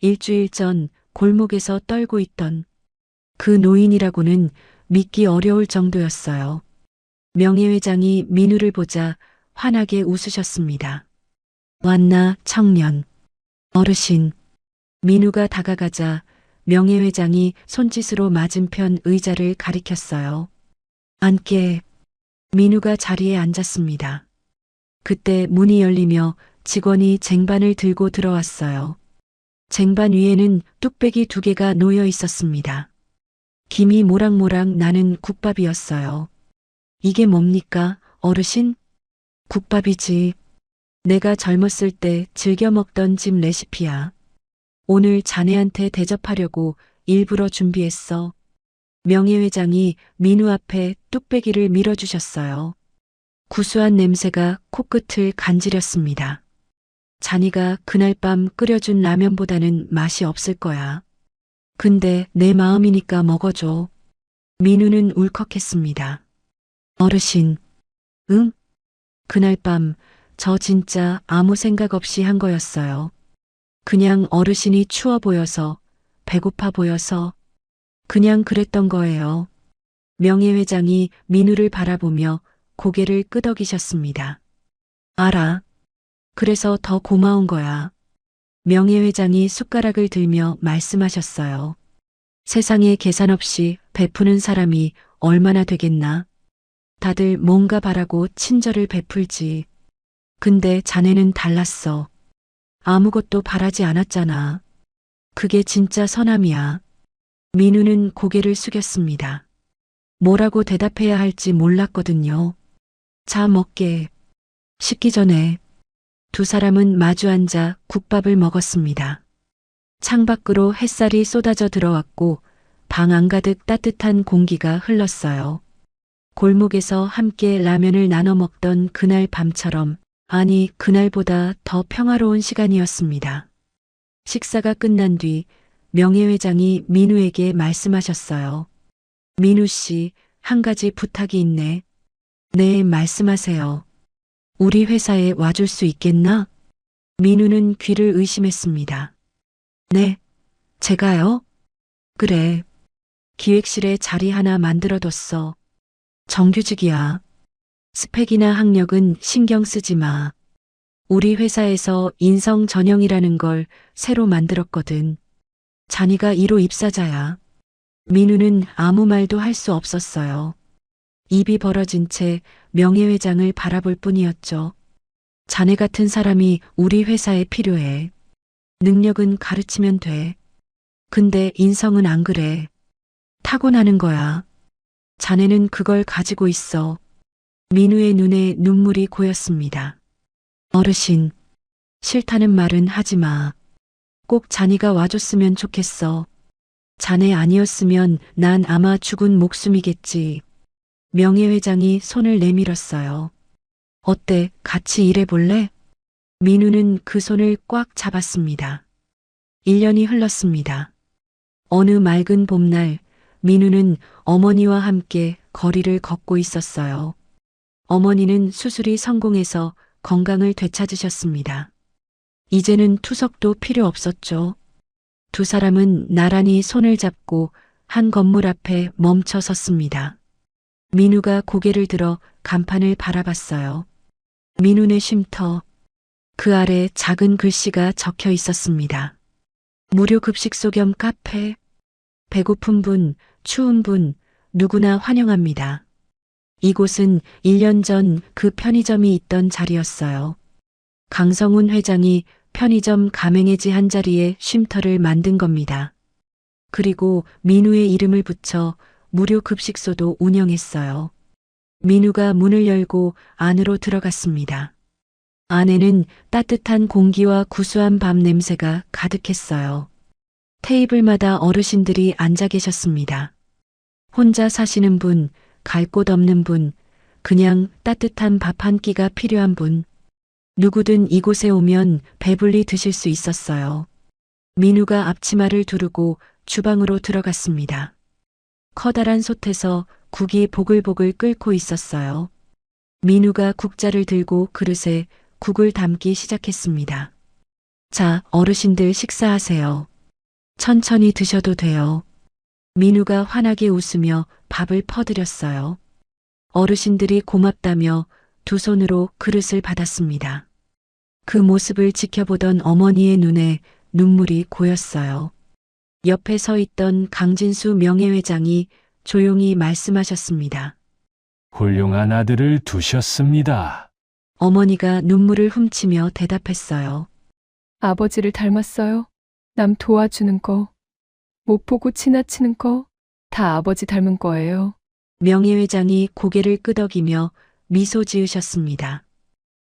일주일 전 골목에서 떨고 있던 그 노인이라고는 믿기 어려울 정도였어요. 명예회장이 민우를 보자 환하게 웃으셨습니다. 왔나 청년. 어르신. 민우가 다가가자 명예회장이 손짓으로 맞은편 의자를 가리켰어요. 앉게. 민우가 자리에 앉았습니다. 그때 문이 열리며 직원이 쟁반을 들고 들어왔어요. 쟁반 위에는 뚝배기 2개가 놓여 있었습니다. 김이 모락모락 나는 국밥이었어요. 이게 뭡니까, 어르신? 국밥이지. 내가 젊었을 때 즐겨 먹던 집 레시피야. 오늘 자네한테 대접하려고 일부러 준비했어. 명예회장이 민우 앞에 뚝배기를 밀어주셨어요. 구수한 냄새가 코끝을 간지렸습니다. 자니가 그날 밤 끓여준 라면보다는 맛이 없을 거야. 근데 내 마음이니까 먹어줘. 민우는 울컥했습니다. 어르신. 응? 그날 밤 저 진짜 아무 생각 없이 한 거였어요. 그냥 어르신이 추워 보여서, 배고파 보여서, 그냥 그랬던 거예요. 명예회장이 민우를 바라보며 고개를 끄덕이셨습니다. 알아. 그래서 더 고마운 거야. 명예회장이 숟가락을 들며 말씀하셨어요. 세상에 계산 없이 베푸는 사람이 얼마나 되겠나. 다들 뭔가 바라고 친절을 베풀지. 근데 자네는 달랐어. 아무것도 바라지 않았잖아. 그게 진짜 선함이야. 민우는 고개를 숙였습니다. 뭐라고 대답해야 할지 몰랐거든요. 자, 먹게. 식기 전에 두 사람은 마주 앉아 국밥을 먹었습니다. 창밖으로 햇살이 쏟아져 들어왔고 방 안가득 따뜻한 공기가 흘렀어요. 골목에서 함께 라면을 나눠 먹던 그날 밤처럼, 아니 그날보다 더 평화로운 시간이었습니다. 식사가 끝난 뒤 명예회장이 민우에게 말씀하셨어요. 민우 씨, 한 가지 부탁이 있네. 네, 말씀하세요. 우리 회사에 와줄 수 있겠나? 민우는 귀를 의심했습니다. 네, 제가요? 그래. 기획실에 자리 하나 만들어뒀어. 정규직이야. 스펙이나 학력은 신경 쓰지 마. 우리 회사에서 인성 전형이라는 걸 새로 만들었거든. 자네가 1호 입사자야. 민우는 아무 말도 할 수 없었어요. 입이 벌어진 채 명예회장을 바라볼 뿐이었죠. 자네 같은 사람이 우리 회사에 필요해. 능력은 가르치면 돼. 근데 인성은 안 그래. 타고나는 거야. 자네는 그걸 가지고 있어. 민우의 눈에 눈물이 고였습니다. 어르신, 싫다는 말은 하지 마. 꼭 자네가 와줬으면 좋겠어. 자네 아니었으면 난 아마 죽은 목숨이겠지. 명예회장이 손을 내밀었어요. 어때, 같이 일해볼래? 민우는 그 손을 꽉 잡았습니다. 1년이 흘렀습니다. 어느 맑은 봄날, 민우는 어머니와 함께 거리를 걷고 있었어요. 어머니는 수술이 성공해서 건강을 되찾으셨습니다. 이제는 투석도 필요 없었죠. 두 사람은 나란히 손을 잡고 한 건물 앞에 멈춰 섰습니다. 민우가 고개를 들어 간판을 바라봤어요. 민우네 쉼터. 그 아래 작은 글씨가 적혀 있었습니다. 무료 급식소 겸 카페. 배고픈 분, 추운 분, 누구나 환영합니다. 이곳은 1년 전 그 편의점이 있던 자리였어요. 강성훈 회장이 편의점 가맹해지 한 자리에 쉼터를 만든 겁니다. 그리고 민우의 이름을 붙여 무료 급식소도 운영했어요. 민우가 문을 열고 안으로 들어갔습니다. 안에는 따뜻한 공기와 구수한 밤 냄새가 가득했어요. 테이블마다 어르신들이 앉아 계셨습니다. 혼자 사시는 분, 갈 곳 없는 분, 그냥 따뜻한 밥 한 끼가 필요한 분. 누구든 이곳에 오면 배불리 드실 수 있었어요. 민우가 앞치마를 두르고 주방으로 들어갔습니다. 커다란 솥에서 국이 보글보글 끓고 있었어요. 민우가 국자를 들고 그릇에 국을 담기 시작했습니다. 자, 어르신들 식사하세요. 천천히 드셔도 돼요. 민우가 환하게 웃으며 밥을 퍼드렸어요. 어르신들이 고맙다며 두 손으로 그릇을 받았습니다. 그 모습을 지켜보던 어머니의 눈에 눈물이 고였어요. 옆에 서 있던 강진수 명예회장이 조용히 말씀하셨습니다.
훌륭한 아들을 두셨습니다.
어머니가 눈물을 훔치며 대답했어요.
아버지를 닮았어요. 남 도와주는 거, 못 보고 지나치는 거, 다 아버지 닮은 거예요.
명예회장이 고개를 끄덕이며 미소 지으셨습니다.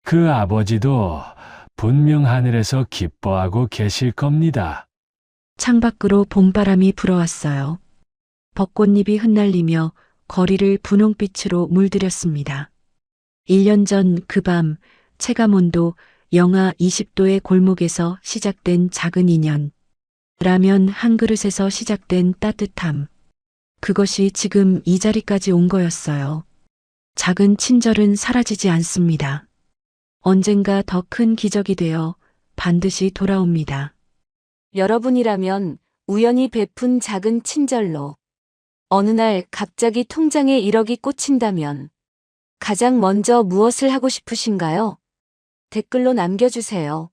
그 아버지도 분명 하늘에서 기뻐하고 계실 겁니다.
창밖으로 봄바람이 불어왔어요. 벚꽃잎이 흩날리며 거리를 분홍빛으로 물들였습니다. 1년 전 그 밤 체감온도 영하 20도의 골목에서 시작된 작은 인연. 라면 한 그릇에서 시작된 따뜻함. 그것이 지금 이 자리까지 온 거였어요. 작은 친절은 사라지지 않습니다. 언젠가 더 큰 기적이 되어 반드시 돌아옵니다.
여러분이라면 우연히 베푼 작은 친절로 어느 날 갑자기 통장에 1억이 꽂힌다면 가장 먼저 무엇을 하고 싶으신가요? 댓글로 남겨주세요.